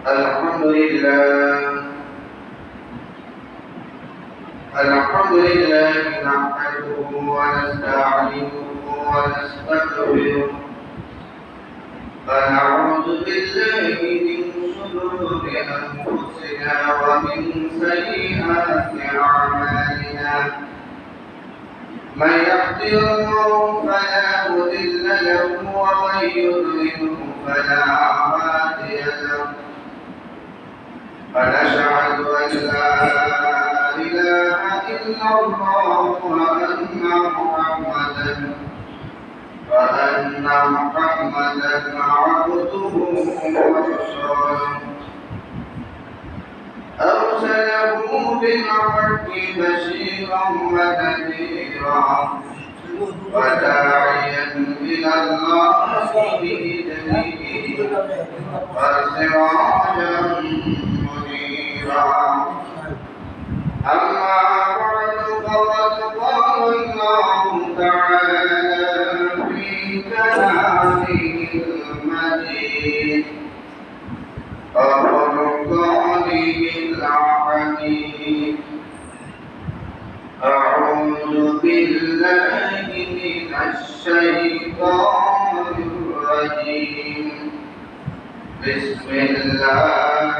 الحمد لله نحمده ونستعينه ونستغفره ونعوذ بالله من شرور أنفسنا ومن سيئات أعمالنا من يهده الله فلا مضل له ومن يضلله فلا هادي له ونشهد أن لا إله إلا الله وأن محمدا عبده ورسوله أرسله بالحق بشيرا ونذيرا وداعيا إلى الله بإذنه وسراجا منيرا أما بعد فقد قال الله تعالى في كلامه المجيد وفرقانه الحميد أعوذ بالله من الشيطان الرجيم بسم الله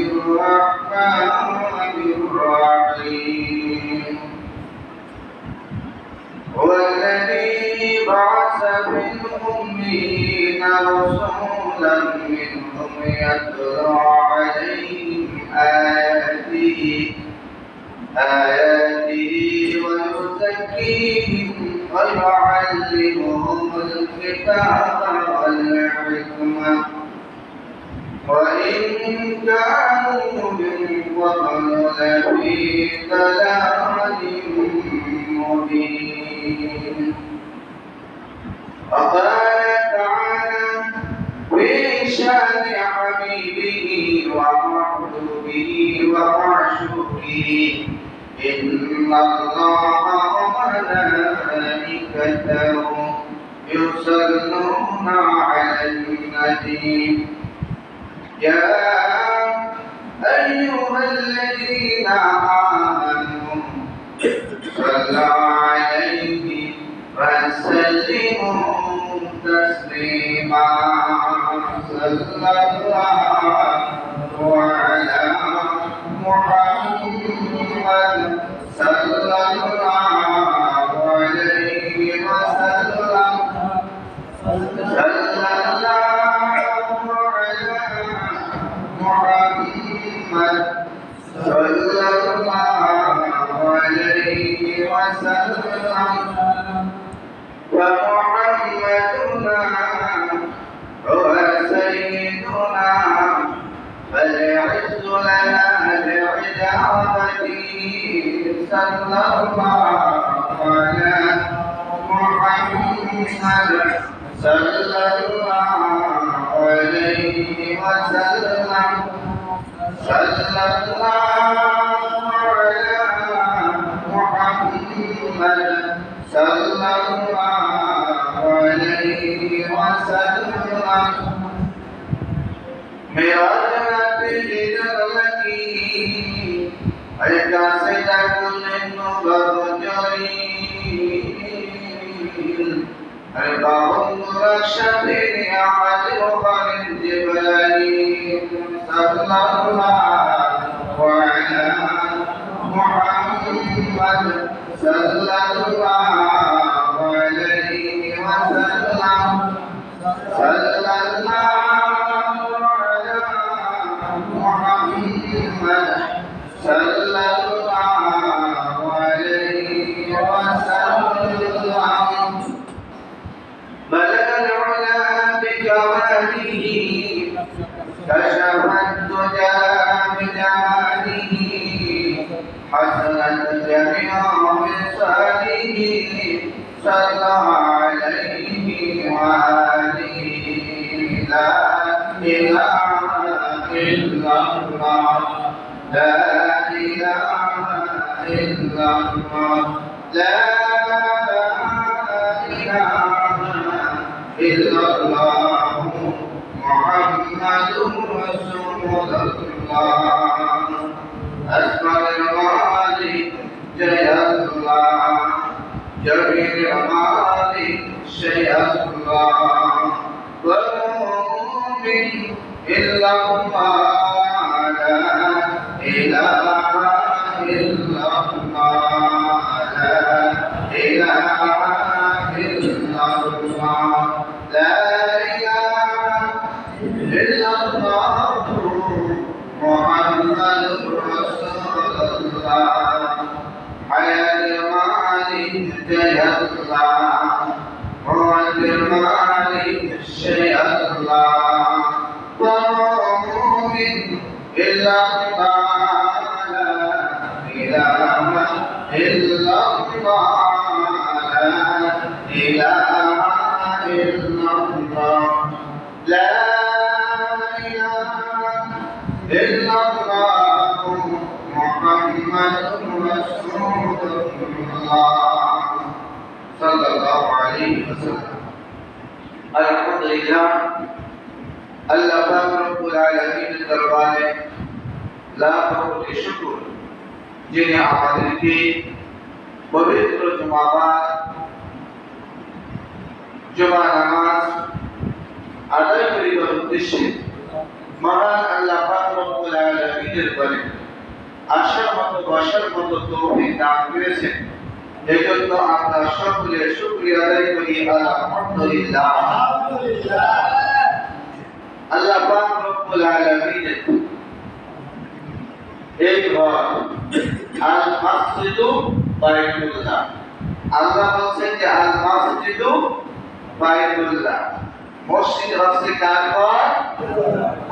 الرحمن الرحيم هو الذي بعث في الأميين رسولا منهم يتلو عليهم آياته ويزكيهم ويعلمهم الكتاب والحكمة وإن كانوا من قبل لفي ضلال مبين وقال تعالى في شأن حبيبه ومحبوبه ومعشوقه إن الله وملائكته يصلون على النبي يا أيها الذين آمنوا صلوا عليه وسلموا تسليما صلى الله على محمد صلى الله عليه وسلم صلى الله على محمد صلى الله عليه وسلم ومحمدنا هو سيدنا فالعز لنا بعداوته صلى الله على محمد صلى الله عليه وسلم صلى الله على محمد صلى الله عليه وسلم ميراث الدرجي الكاسدة النبوجين القوم الشفيع أحد خلق جبريل صلى الله على محمد صلى الله عليه وسلم صلى الله على محمد صلى الله عليه وسلم بلغ العلا بكماله كشف الدجى بجماله حسنت جميع خصاله صلى عليه وآله لا إله إلا الله لا إله إلا الله لا إله إلا الله محمد رسول الله أسمع المالك جل الله جميع المالك شيء الله والمؤمن إلا الله لا إله إلا الله لا إله إلا الله لا إله إلا الله محمد رسول الله حياة المالك جل الله موعد المالك شيء الله ومؤمن إلا الله لا إله إلا الله لا إله إلا الله لا إله إلا الله محمد رسول الله صلى الله عليه وسلم الحمد لله আল্লাহ পাক রব্বুল আলামিনের দরবারে লাখ কোটি শুকর যিনি আমাদেরকে পবিত্র জুমা নামাজ আদায় করিবার উদ্দেশ্যে মহান আল্লাহ পাক রব্বুল আলামিনের বলে আসার মতো বসার মতো তৌফিক দান করেছেন। এজন্য আমরা সকলে শুকরিয়া আদায় করি আলহামদুলিল্লাহ। আল্লাহ পাক রব্বুল আলামিনের এই ঘর আল মসজিদু বাইতুল্লাহ, আল্লাহ বলেন যে আল মসজিদু বাইতুল্লাহ, মসজিদ হচ্ছে কার ঘর?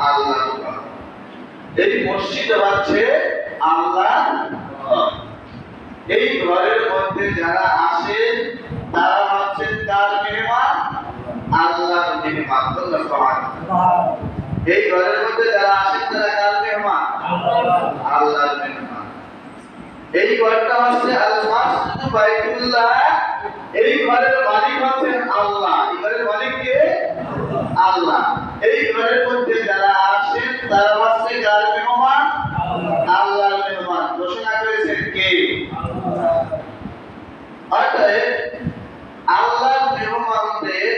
আল্লাহর ঘর। এই মসজিদ হচ্ছে আল্লাহর ঘর। এই ঘরের মধ্যে যারা আসেন তারা হচ্ছেন কার মেহমান? আল্লাহর মেহমান। আল্লাহ সুবহানাহু। এই ঘরের মধ্যে যারা আসেন তারা কার মেহমান? আল্লাহর মেহমান। এই ঘরটা হচ্ছে আল মসজিদ বাইতুল্লাহ। এই ঘরের মালিক হচ্ছেন আল্লাহ। এই ঘরের মালিক কে? আল্লাহ। এই ঘরের মধ্যে যারা আসেন তারা হচ্ছে কার মেহমান? আল্লাহর মেহমান। ঘোষণা করেছেন কে? অতএব আল্লাহর মেহমানদের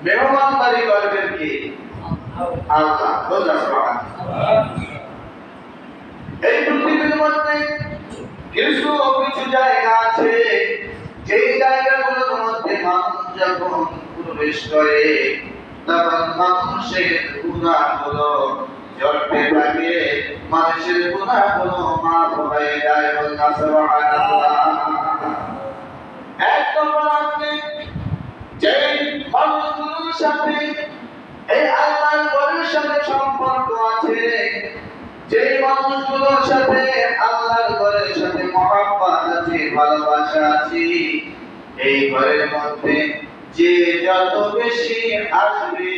মেহমানদারি করবেন কে? আল্লাহ। এই পৃথিবীর মধ্যে কিছু কিছু জায়গা আছে, যেই জায়গাগুলোর মধ্যে মানুষ যখন প্রবেশ করে তখন মানুষের গুনাহগুলো জড়তে থাকে, মানুষের গুনাহগুলো মাফ হয়ে যায়। আল্লাহ সুবহানাল্লাহ। এক নম্বর আপনি যেই মানুষগুলোর সাথে এই আল্লাহর ঘরের সাথে সম্পর্ক আছে, যেই মানুষগুলোর সাথে আল্লাহর ঘরের সাথে মহব্বত আছে, ভালোবাসা আছে, এই ঘরের মধ্যে যে যত বেশি আসবে,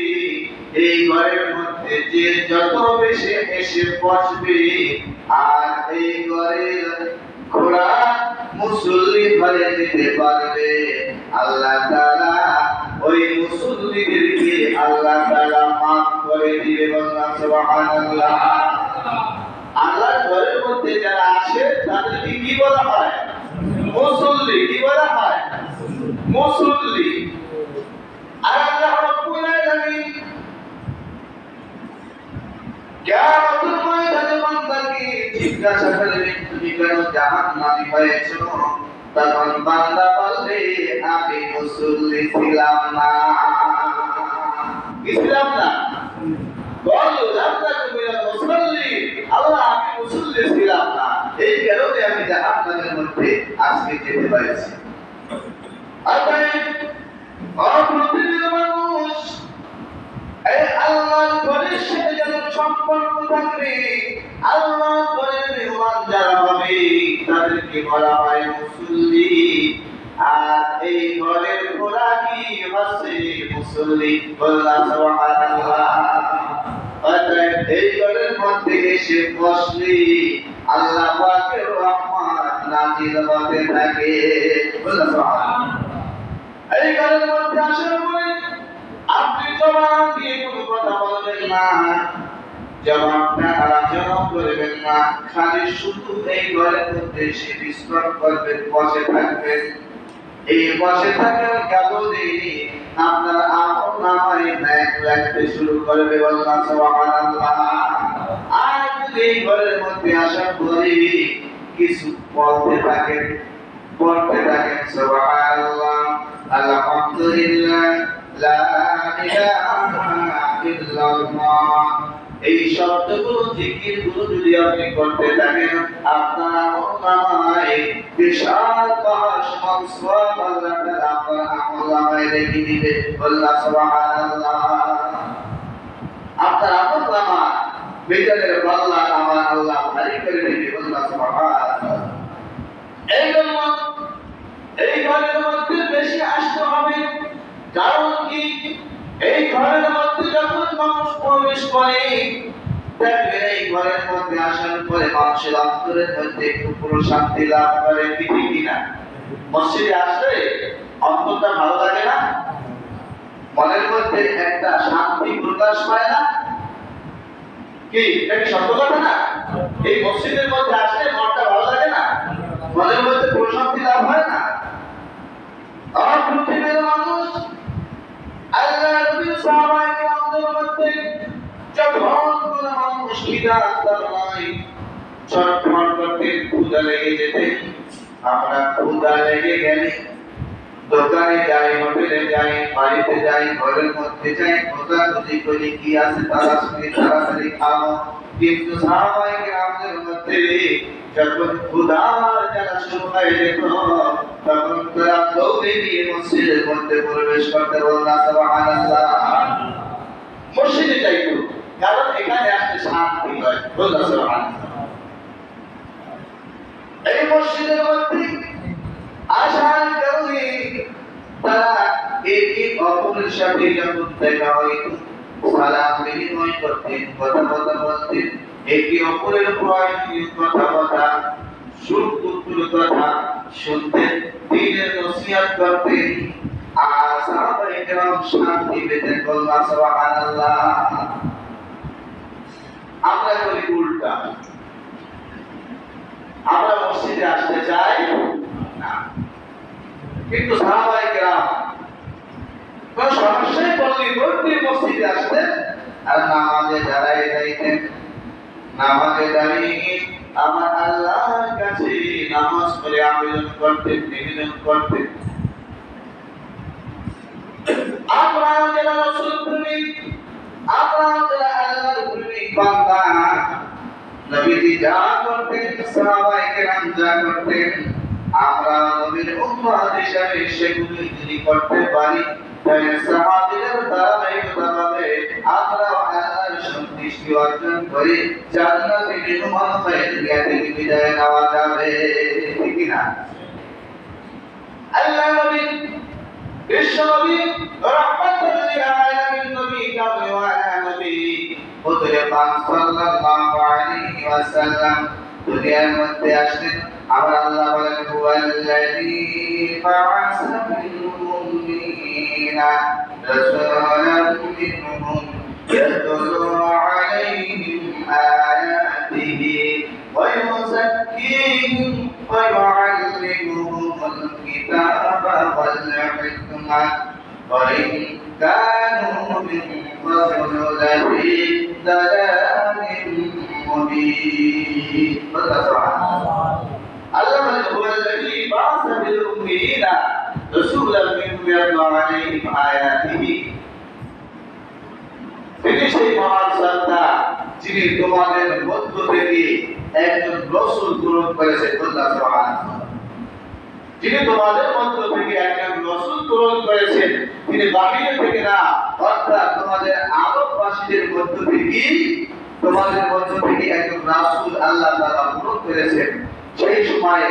এই ঘরের মধ্যে যে যত বেশি এসে বসবে, আর এই ঘরের ঘোড়া মুসল্লি ঘরে যেতে পারবে, আল্লাহ তাআলা ওই মুসল্লিদেরকে আল্লাহ তাআলা মাফ করে দিবে। আল্লাহ সুবহানাল্লাহ। আল্লাহর ঘরের মধ্যে যারা আসে তাদেরকে কি বলা হয়? মুসল্লি। কি বলা হয়? মুসল্লি। আর আল্লাহ রাব্বুল আলামিন কিয়ামতের ময়দানে বান্দাকে জিজ্ঞাসা করবেন, তুমি কেন জাহান্নামী হয়েছো? তখন বান্দা বলবে, আমি মুসল্লি ছিলাম না। কি ছিলাম না? বলো জান্নাত তুমি মুসল্লি। আল্লাহ আমি মুসল্লি ছিলাম না, এই কারণে আমি জাহান্নামের মধ্যে আজকে যেতে পারছি। প্রতিদিন মানুষ এই আল্লাহর ঘরের সাথে যাদের সম্পর্ক থাকবে, আল্লাহর ঘরের মেহমান যারা হবে তাদেরকে বলা হয় মুসল্লি। আর এই ঘরের ঘোড়া কি হচ্ছে? মুসল্লি। আল্লাহ সুবহানাল্লাহ। অতএব এই ঘরের মধ্যে এসে বসলে আল্লাহ পাকের রহমত নাযিল হতে থাকে। আল্লাহ সুবহানাল্লাহ। এই ঘরের মধ্যে আসার পরে আপনি জবান দিয়ে কোনো কথা বলবেন না, জবাবটা আলোচনা করবেন না, খালি শুধু এই ঘরের মধ্যে এসে বিশ্রাম করবেন, বসে থাকবেন। এই বসে থাকার কারণে আপনার আমল নামায় ন্যাক লাগতে শুরু করবে, বললাম সুবহানাল্লাহ। আর যদি এই ঘরের মধ্যে আসার পরে কিছু বলতে থাকেন, পড়তে থাকেন সুবহানাল্লাহ, আলহামদুলিল্লাহ, লা ইলাহা ইল্লাল্লাহ, এই শব্দগুলো জিকিরগুলো যদি আপনি করতে থাকেন, আপনার আমলনামায় বিশাল পাহাড় সমান সওয়াব আল্লাহ তাআলা আপনার আমলনামায় রেখে দিবে, আল্লাহ সুবহানাল্লাহ। আপনার আমলনামা বেজারের পাল্লা আমার আল্লাহ ভারী করে দিবে, আল্লাহ সুবহানাল্লাহ। এই জন্য এই ঘরের মধ্যে বেশি আসতে হবে, কারণ কি এই ঘরের মধ্যে যখন মানুষ প্রবেশ করে দেখবেন এই ঘরের মধ্যে আসার পরে মানুষের অন্তরের মধ্যে একটু প্রশান্তি লাভ করে, কি ঠিক কিনা? মসজিদে আসলে অন্তরটা ভালো লাগে না, মনের মধ্যে একটা শান্তি প্রকাশ পায় না, কি এটা কি সত্য কথা না? এই মসজিদের মধ্যে আসলে মনটা ভালো লাগে না, মনের মধ্যে প্রশান্তি লাভ হয় না। আর পৃথিবীর মানুষ আল্লাহ নবী সাহাবায়ে কেরামদের মধ্যে যখন কোন মানুষ খিদাত নাই ছটফট করতে ক্ষুধা লেগে যেতে, আমরা ক্ষুধা লেগে গেলে দোকানে যাই, হোটেলে যাই, বাড়িতে যাই, ঘরের মধ্যে যাই, খোঁজাখুঁজি করি কি আছে তাড়াতাড়ি খাবো। কিন্তু সাহাবায়ে কেরামদের মধ্যে যখন ক্ষুধার জ্বালা শুরু হয়ে যেত তখন তারা দৌড়ে গিয়ে মসজিদের মধ্যে প্রবেশ করতে, বললেন সুবহানাল্লাহ। মসজিদে যাইতো কারণ এখানে আসলে শান্তি হয়, বললেন সুবহানাল্লাহ। এই মসজিদের মধ্যে আসার কারণে তারা একে অপরের সাথে যখন দেখা হইত সালাম বিনিময় করতেন, কথা বলতেন, একে অপরের প্রয়োজনীয় কথা সুখ দুঃখের কথা শুনতেন, দ্বীনের নসিহত করতেন, আর সাহাবায়ে কেরাম শান্তি পেতেন, বললেন সুবহানাল্লাহ। আমরা করি উল্টা, আমরা মসজিদে আসতে চাই না, কিন্তু সাহাবায়ে কেরাম কোন সমস্যায় পড়লে দৌড়তে মসজিদে আসতেন আর নামাজে দাঁড়ায় যাইতেন, নামাজে দাঁড়িয়ে আমার আল্লাহর কাছে নামাজ পড়ে আবেদন করতেন, নিবেদন করতেন। আমরা যারা রাসূল প্রেমিক, আমরা যারা আল্লাহর প্রেমিক বান্দা, নবীজি যা করতেন, সাহাবায়ে কেরাম যা করতেন, আমরা নবীর উম্মত হিসেবে সেগুলো যদি করতে পারি তাহলে সাহাবীদের ধারাবাহিকতাভাবে আমরা আল্লাহর সন্তুষ্টি অর্জন করে জান্নাতে মেহমান হয়ে দুনিয়া থেকে বিদায় নেওয়া যাবে, ঠিক না? আল্লাহ নবী বিশ্ব নবী রাহমাতুল লিল আলামিন নবী কামলিওয়ালা নবী হুজুরে পাক সাল্লাল্লাহু আলাইহি ওয়াসাল্লাম দুনিয়ার মধ্যে আসলেন। আমার আল্লাহ বলেন হুয়াল্লাযী বা'আসা ফিল মুমিনিনা রাসূলান মিনহুম ইয়াতলু আলাইহিম আয়াতিহি ওয়া ইউযাক্কিহিম ওয়া ইউআল্লিমুহুমুল কিতাবা ওয়াল হিকমা ওয়া ইন কানূ মিন ক্বাবলু লাফী দালালিন মুবিন। আল্লাহ বলেন হুয়াল্লাযী বা'আসা ফিল উম্মিয়িনা রাসূলান মিনহুম ইয়াতলু আলাইহিম আয়াতিহি, তিনি সেই মহান সত্তা যিনি তোমাদের মধ্য থেকে একজন রাসূল প্রেরণ করেছেন, আল্লাহ সুবহানাহু। যিনি তোমাদের মধ্য থেকে একজন রাসূল প্রেরণ করেছেন, তিনি বাহির থেকে না, অর্থাৎ তোমাদের আরববাসীদের মধ্য থেকে একজন রাসূল আল্লাহ তাআলা প্রেরণ করেছেন। সেই সময়ে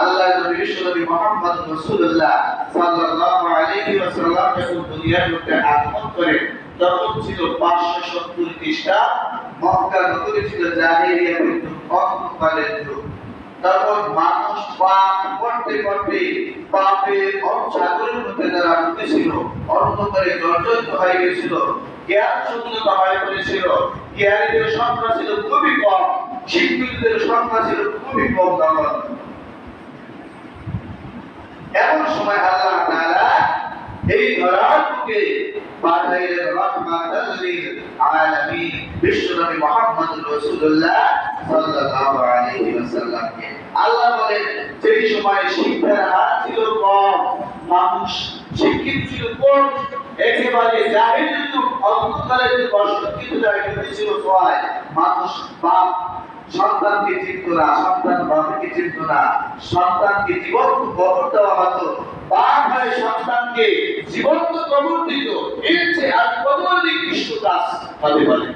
আল্লাহ নবী বিশ্বনবী মুহাম্মদ রাসূলুল্লাহ সাল্লাল্লাহু আলাইহি ওয়াসাল্লাম যখন দুনিয়ার মধ্যে আগমন করেন তখন ছিল 570 খ্রিস্টাব্দ। মক্কা নগরী ছিল জাহেলিয়াতের যুগ, অন্ধকারের যুগ। তখন মানুষ পাপ করতে করতে পাপের অসাগরের মধ্যে তারা ডুবেছিল, অন্ধকারে জর্জরিত হয়ে গেছিল, জ্ঞান শূন্যতা হয়ে পড়েছিল, জ্ঞানীদের সংখ্যা ছিল খুবই কম, শিক্ষিতদের সংখ্যা ছিল খুবই কম। তখন এমন সময় আল্লাহ তাআলা এই ধরার বুকে পাঠাইলেন রাহমাতাল লিল আলামিন বিশ্বনবী মুহাম্মদুর রাসূলুল্লাহ সাল্লাল্লাহু আলাইহি ওয়াসাল্লামকে। আল্লাহ বলেন সেই সময় শিক্ষার হার ছিল কম, মানুষ শিক্ষিত ছিল কম, একেবারে জাহিল যুগ, অন্ধকারের যুগ, অশিক্ষিত জায়গায় ছিল সবাই। মানুষ বাপ সন্তানকে চিনত না, সন্তান বাবাকে চিনত না, সন্তানকে জীবন্ত কবর দেওয়া হতো, বাপ হয় সন্তানকে জীবন্ত কবর দিত। এর চেয়ে আর কত নিকৃষ্ট কাজ হতে পারে?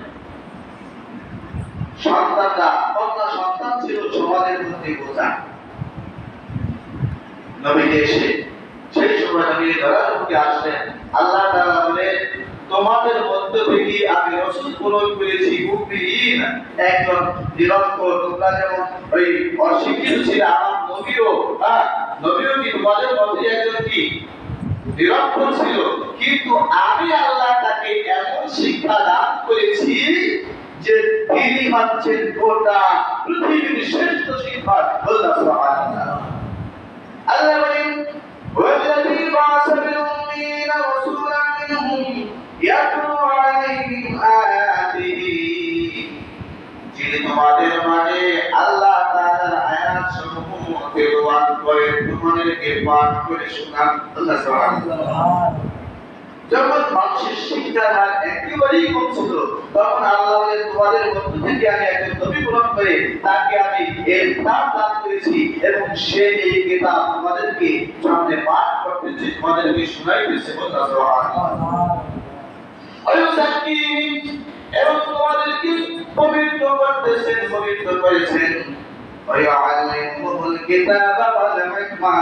সন্তানরা, কন্যা সন্তান ছিল সমাজের মধ্যে বোঝা। নবীজি এসে সেই সময় নবী ধরার মুখে আসলেন। আল্লাহ তাআলা বলেন তোমাদের মধ্য থেকে আমি রাসূল প্রেরণ করেছি মুমিন, একজন নিরক্ষর। তোমরা যেমন ওই অশিক্ষিত ছিল, আমার নবীও নবীও কি তোমাদের মধ্যে একজন কি নিরক্ষর ছিল, কিন্তু আমি আল্লাহ তাকে এমন শিক্ষা দান করেছি যে তিনি হচ্ছেন গোটা পৃথিবীর শ্রেষ্ঠ শিক্ষক। আল্লাহ সুবহানাহু আল্লাহ বলেন ওয়াল্লাযী বা'আসা ফিল উম্মিয়িনা রাসূলান মিনহুম ইয়াতলু আলাইহিম আয়াতিহি, যিনি তোমাদের মাঝে আল্লাহ তাআলার আয়াতসমূহ তেলাওয়াত করে তোমাদেরকে পাঠ করে শোনান। আল্লাহ সুবহানাহু যখন মানুষের শিক্ষার হার একেবারেই কম ছিল, তখন আল্লাহ বলেন তোমাদের মধ্য থেকে আমি একজন নবী প্রেরণ করে তাকে আমি এই কিতাব দান করেছি, এবং সে এই কিতাব তোমাদেরকে সামনে পাঠ করতেছে, তোমাদেরকে শোনাইতেছে। আল্লাহ সুবহানাহু এবং তোমাদেরকে পবিত্র করতেছেন, পবিত্র করেছেন। ওয়ায়ুআল্লিমুহুল কিতাবা ওয়াল হিকমা,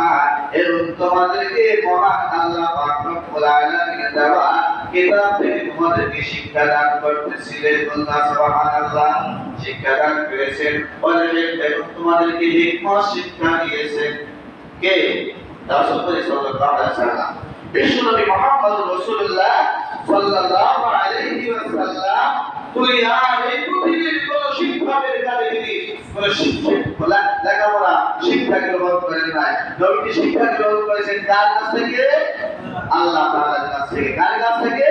এবং তোমাদেরকে মহান আল্লাহ পাক রব্বুল আলামিন দেওয়া কিতাব থেকে তোমাদেরকে শিক্ষা দান করতেছিলেন। আল্লাহ সুবহানাল্লাহ শিক্ষা দান করেছেন, এবং তোমাদেরকে হিকমত শিক্ষা দিয়েছেন। কে? রাসূল সাল্লাল্লাহু আলাইহি ওয়াসাল্লাম, বিশ্বনবী মুহাম্মদুর রাসূলুল্লাহ সাল্লাল্লাহু আলাইহি ওয়াসাল্লাম। এই পৃথিবীর কোন শিক্ষকের কাছে তিনি কোন লেখাপড়া শিক্ষা গ্রহণ করেন নাই। নবী শিক্ষা গ্রহণ করেছেন কার কাছ থেকে? আল্লাহ তাআলার কাছ থেকে। কার কাছ থেকে?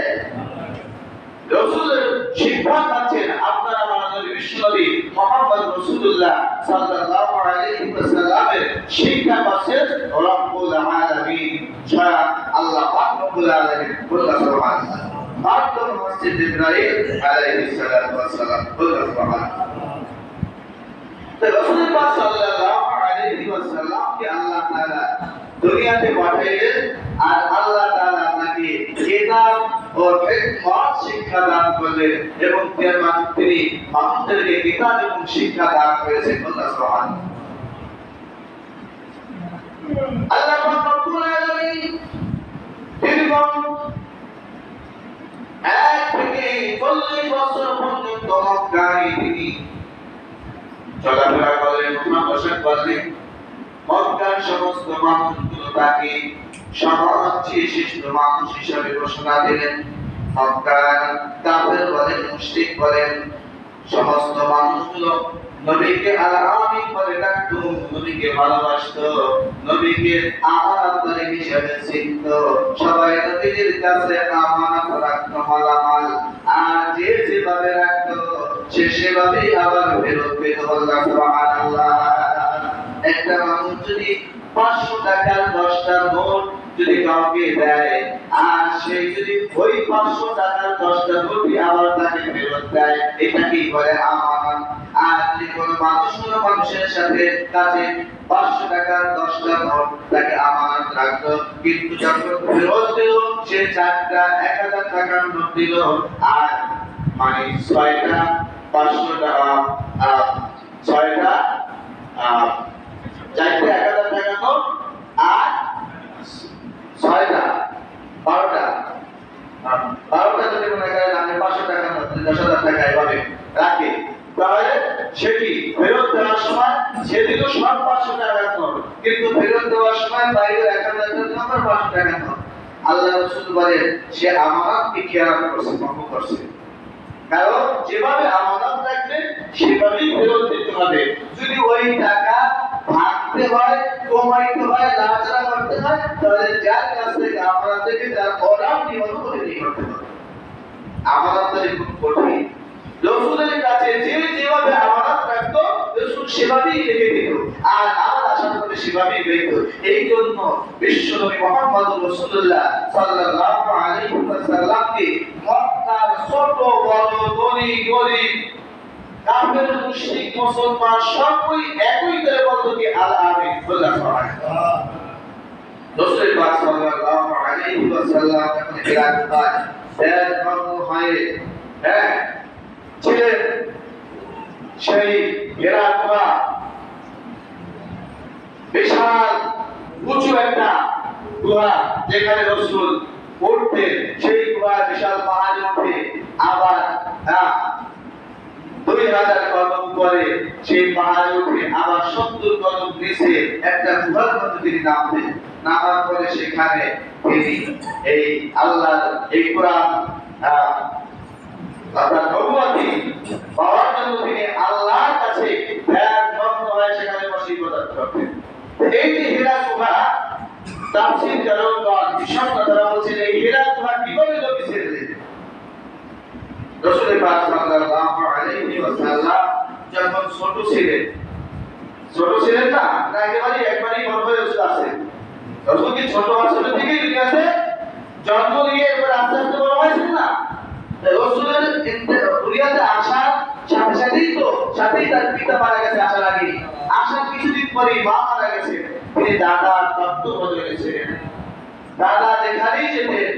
রাসূলের শিক্ষা পাচ্ছেন আপনারা আমাদের বিশ্বনবী মুহাম্মদ রাসূলুল্লাহ সাল্লাল্লাহু আলাইহি ওয়াসাল্লামের শিক্ষা পাচ্ছেন রব্বুল আলামিন, স্বয়ং আল্লাহ পাক রব্বুল আলামিন। আল্লাহ সুবহানাহু মাধ্যম হচ্ছে জিবরাইল আলাইহিস সালাতু ওয়াস সালাম। আল্লাহ সুবহানাহু তো রাসূল পাক সাল্লাল্লাহু আলাইহি ওয়াসাল্লামকে আল্লাহ তাআলা দুনিয়াতে পাঠাইলেন, আর আল্লাহ তাআলা তাকে কিতাব ও হিকমত শিক্ষা দান করলেন, এবং তিনি মানুষদেরকে কিতাব এবং শিক্ষা দান করেছেন। আল্লাহ সুবহানাহু আল্লাহ রব্বুল আলামিন দীর্ঘ 1 থেকে 40 বছর পর্যন্ত মক্কায় তিনি চলাফেরা করলেন, উঠা-বসা করলেন। মক্কার সমস্ত মানুষগুলো তাকে সবচেয়ে শ্রেষ্ঠ মানুষ হিসেবে ঘোষণা দিলেন। মক্কার কাফের বলেন, মুশরিক বলেন, সমস্ত মানুষগুলো নবীকে আল-আমিন বলে ডাকতো, নবীকে ভালোবাসতো, নবীকে আমানতদার হিসেবে চিনত। সবাই নবীর কাছে আমানত রাখতো, মালামাল, আর যে যেভাবে রাখতো সে সেভাবেই আবার ফেরত পেত। আল্লাহ সুবহানাল্লাহ একটা মানুষ যদি 500 টাকার 10টা নোট যদি কাউকে দেয়, আর সে যদি ওই 500 টাকার 10টা নোটই আবার তাকে ফেরত দেয়, এটাকে বলে আমানত। আর যদি কোনো মানুষের সাথে কাছে 500 টাকার 10টা নোট তাকে আমানত রাখতো, কিন্তু যখন ফেরত দিল সে 4টা 1000 টাকার নোট দিল, আর মানে 6টা 500 টাকা 6টা 4টা 1000 টাকা নোট, আর 6টা 12টা যদি মনে করেন আপনি 500 টাকা নোট 10,000 টাকা এভাবে রাখে, তাহলে সেটি ফেরত দেওয়ার সময় সেদিনও সব 500 টাকা নোট, কিন্তু ফেরত দেওয়ার সময় বাইরে 1000 টাকা 500 টাকা নোট। আল্লাহ রাসূল বলেন সে আমানতকে খেয়াল করছে, ভঙ্গ করছে। কারণ যেভাবে আমানত রাখবে সেভাবেই ফেরত দিতে হবে। যদি ওই টাকা ভাঙতে হয়, কমাইতে হয়, লাচরা করতে হয়, তাহলে যার কাছ থেকে আমানত থেকে তার অর্ডার নিয়ম করে নিয়ে করতে হবে। আমানতদারি খুব কঠিন। রাসূলের কাছে যে যেভাবে আমানত রাখতো রাসূল সেভাবেই রেখে দিত, আর আমার আশা করি সেভাবেই দিত। এই জন্য বিশ্বনবী মুহাম্মদুর রাসূলুল্লাহ সাল্লাল্লাহু আলাইহি ওয়াসাল্লামকে মক্কার ছোট বড় ধনী গরীব কাফের মুশরিক মুসলমান সবাই একই করে বলতো কি আল আমিন বলা হয়। রাসূল পাক সাল্লাল্লাহু আলাইহি ওয়াসাল্লাম যখন হিরাত পায় দেড় বন্ধ হয়, হ্যাঁ ছিলেন সেই হিরাত বিশাল উঁচু একটা গুহা, যেখানে রাসূল উঠতেন। সেই গুহা বিশাল পাহাড়ে উঠে আবার 2000 কদম উপরে সেই পাহাড়ে উঠে আবার 70 কদম নিচে একটা গুহার মধ্যে তিনি নামতেন। নামার পরে সেখানে তিনি এই আল্লাহর এই কোরআন অর্থাৎ নবুয়তি পাওয়ার জন্য তিনি আল্লাহর কাছে ধ্যান মগ্ন হয়ে সেখানে বসে ইবাদত করতেন। এই যে হীরা গুহা, তাফসীর জালালগণ বিশদ তারা বলছেন এই হীরা গুহা কিভাবে নবী ছিলেন। রাসূল পাক সাল্লাল্লাহু আলাইহি ওয়াসাল্লাম যখন ছোট ছিলেন না, একবারই বড় হয়ে আসছে। রাসূল কি ছোট ছোট থেকেই দুনিয়াতে জন্ম নিয়ে এরপর আস্তে আস্তে বড় হয়েছেন না। রাসূলের দুনিয়াতে আসার সাথেই তার পিতা মারা গেছে, আসার আগে আসার কিছুদিন পরেই মা মারা গেছে। তিনি দাদা তত্ত্ব বদলে গেছিলেন। দাদা যেখানেই যেতেন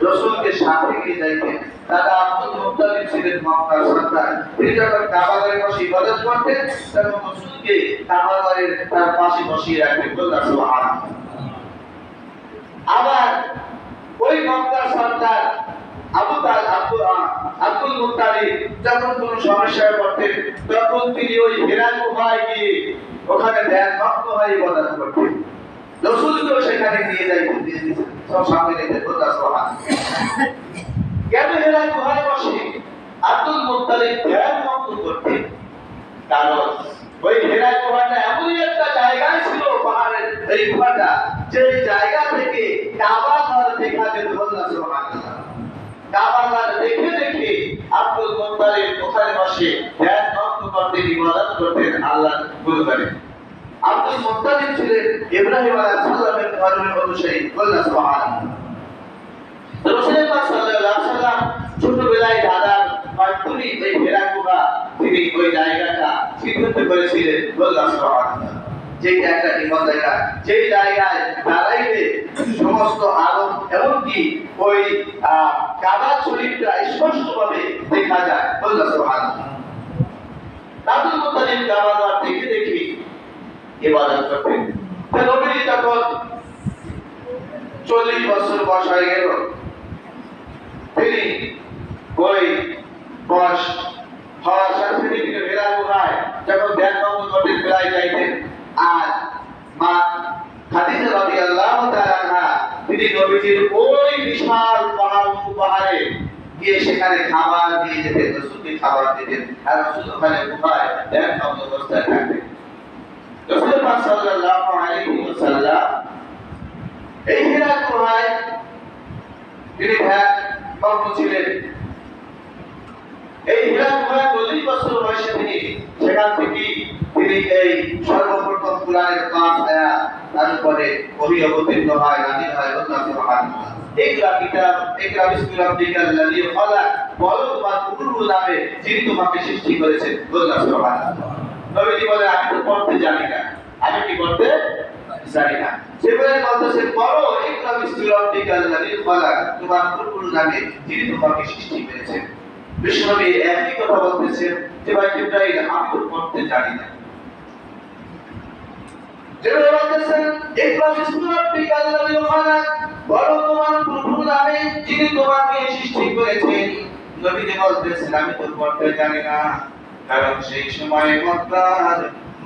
রাসূলকে সাথে নিয়ে যাইতেন। দাদা আব্দুল মুত্তালিব ছিলেন মক্কার সর্দার। তিনি যখন কাবাগারে বসে ইবাদত করতেন তখন রাসূলকে কাবাগারের তার পাশে বসিয়ে রাখতেন। বললেন সুবহানাল্লাহ। আবার ওই মক্কার সর্দার আব্দুল মুত্তালিব যখন কোন সমস্যায় পড়তেন তখন তিনি ওই হিরা গুহায় গিয়ে ওখানে ধ্যানমগ্ন হয়ে ইবাদত করতেন। রাসূলকেও সেখানে নিয়ে যাইতেন, সব সামনে নিতেন। বললেন সুবহানাল্লাহ। কেন হিরা গুহায় বসে আব্দুল মুত্তালিব ধ্যানমগ্ন করতেন? কারণ ওই হিরা গুহাটা এমনই একটা জায়গায় ছিল, পাহাড়ের এই গুহাটা, যে জায়গা থেকে কাবা ঘর দেখা যেত। বললেন সুবহানাল্লাহ। কাবা ঘর দেখে দেখে আব্দুল মুত্তালিব ওখানে বসে ধ্যানমগ্ন করতেন, ইবাদত করতেন, আল্লাহর গুণগান। আব্দুল মুত্তালিব ছিলেন ইব্রাহিম আলাইহিস সালামের ধর্মের অনুসারী। বললেন সুবহানাল্লাহ। রাসূল পাক সাল্লাল্লাহু আলাইহি ওয়াসাল্লাম ছোটবেলায় দাদার মাধ্যমে এই হিরা গুহা তিনি ওই জায়গাটা সিদ্ধান্ত করেছিলেন। বললেন সুবহানাল্লাহ। যে একটা ইবাদত জায়গা, যে জায়গায় দাঁড়াইলে সমস্ত আরব এমনকি ওই কাবা শরীফটা স্পষ্টভাবে দেখা যায়। বললেন সুবহানাল্লাহ। আব্দুল মুত্তালিব কাবা ঘর দেখে দেখে ইবাদত করতেন। নবী তখন 40 বছর বয়স হয়ে গেল। তিনি ওই বয়স হওয়ার সাথে তিনি হিরা গুহায় যখন ধ্যানমগ্ন করতেন ফেরাই যাইতেন। আর মা খাদিজা রাদিয়াল্লাহু তাআলা আনহা তিনি নবীজির ওই বিশাল পাহাড়ে গিয়ে সেখানে খাবার দিয়ে যেতেন, রাসূলকে খাবার দিতেন, আর রাসূল ওখানে গুহায় ধ্যানমগ্ন অবস্থায় থাকতেন। রাসূল পাক সাল্লাল্লাহু আলাইহি ওয়াসাল্লাম এই হিরা গুহায় তিনি ধ্যানমগ্ন ছিলেন। এই হিরা গুহায় 40 বছর বয়সে তিনি সেখান থেকে তিনি এই সর্বপ্রথম কুরআনের 5 আয়াত তার উপরে ওহী অবতীর্ণ হয়, নাযিল হয়। বললেন সুবহানাল্লাহ। ইকরা কিতাব ইকরা বিসমি রাব্বিকাল্লাযী খালাক, বলো তোমার প্রভুর নামে যিনি তোমাকে সৃষ্টি করেছেন। বললেন সুবহানাল্লাহ। নবীজি বলেন আমি তো পড়তে জানি না। আমি কি করতে জানি না। সেখানে বলতেছে বলো ইকরা বিসমি রাব্বিকাল্লাযী খালাক, তোমার প্রভুর নামে যিনি তোমাকে সৃষ্টি করেছেন। বিশ্বনবী একই কথা বলতেছেন যে ভাই জিবরাইল আমি তো পড়তে জানি না। যেভাবে বলতেছেন ইকরা বিসমি রাব্বিকাল্লাযী খালাক, বলো তোমার প্রভুর নামে যিনি তোমাকে সৃষ্টি করেছেন। নবীজি বলতেছেন আমি তো পড়তে জানি না। কারণ সেই সময় মক্কার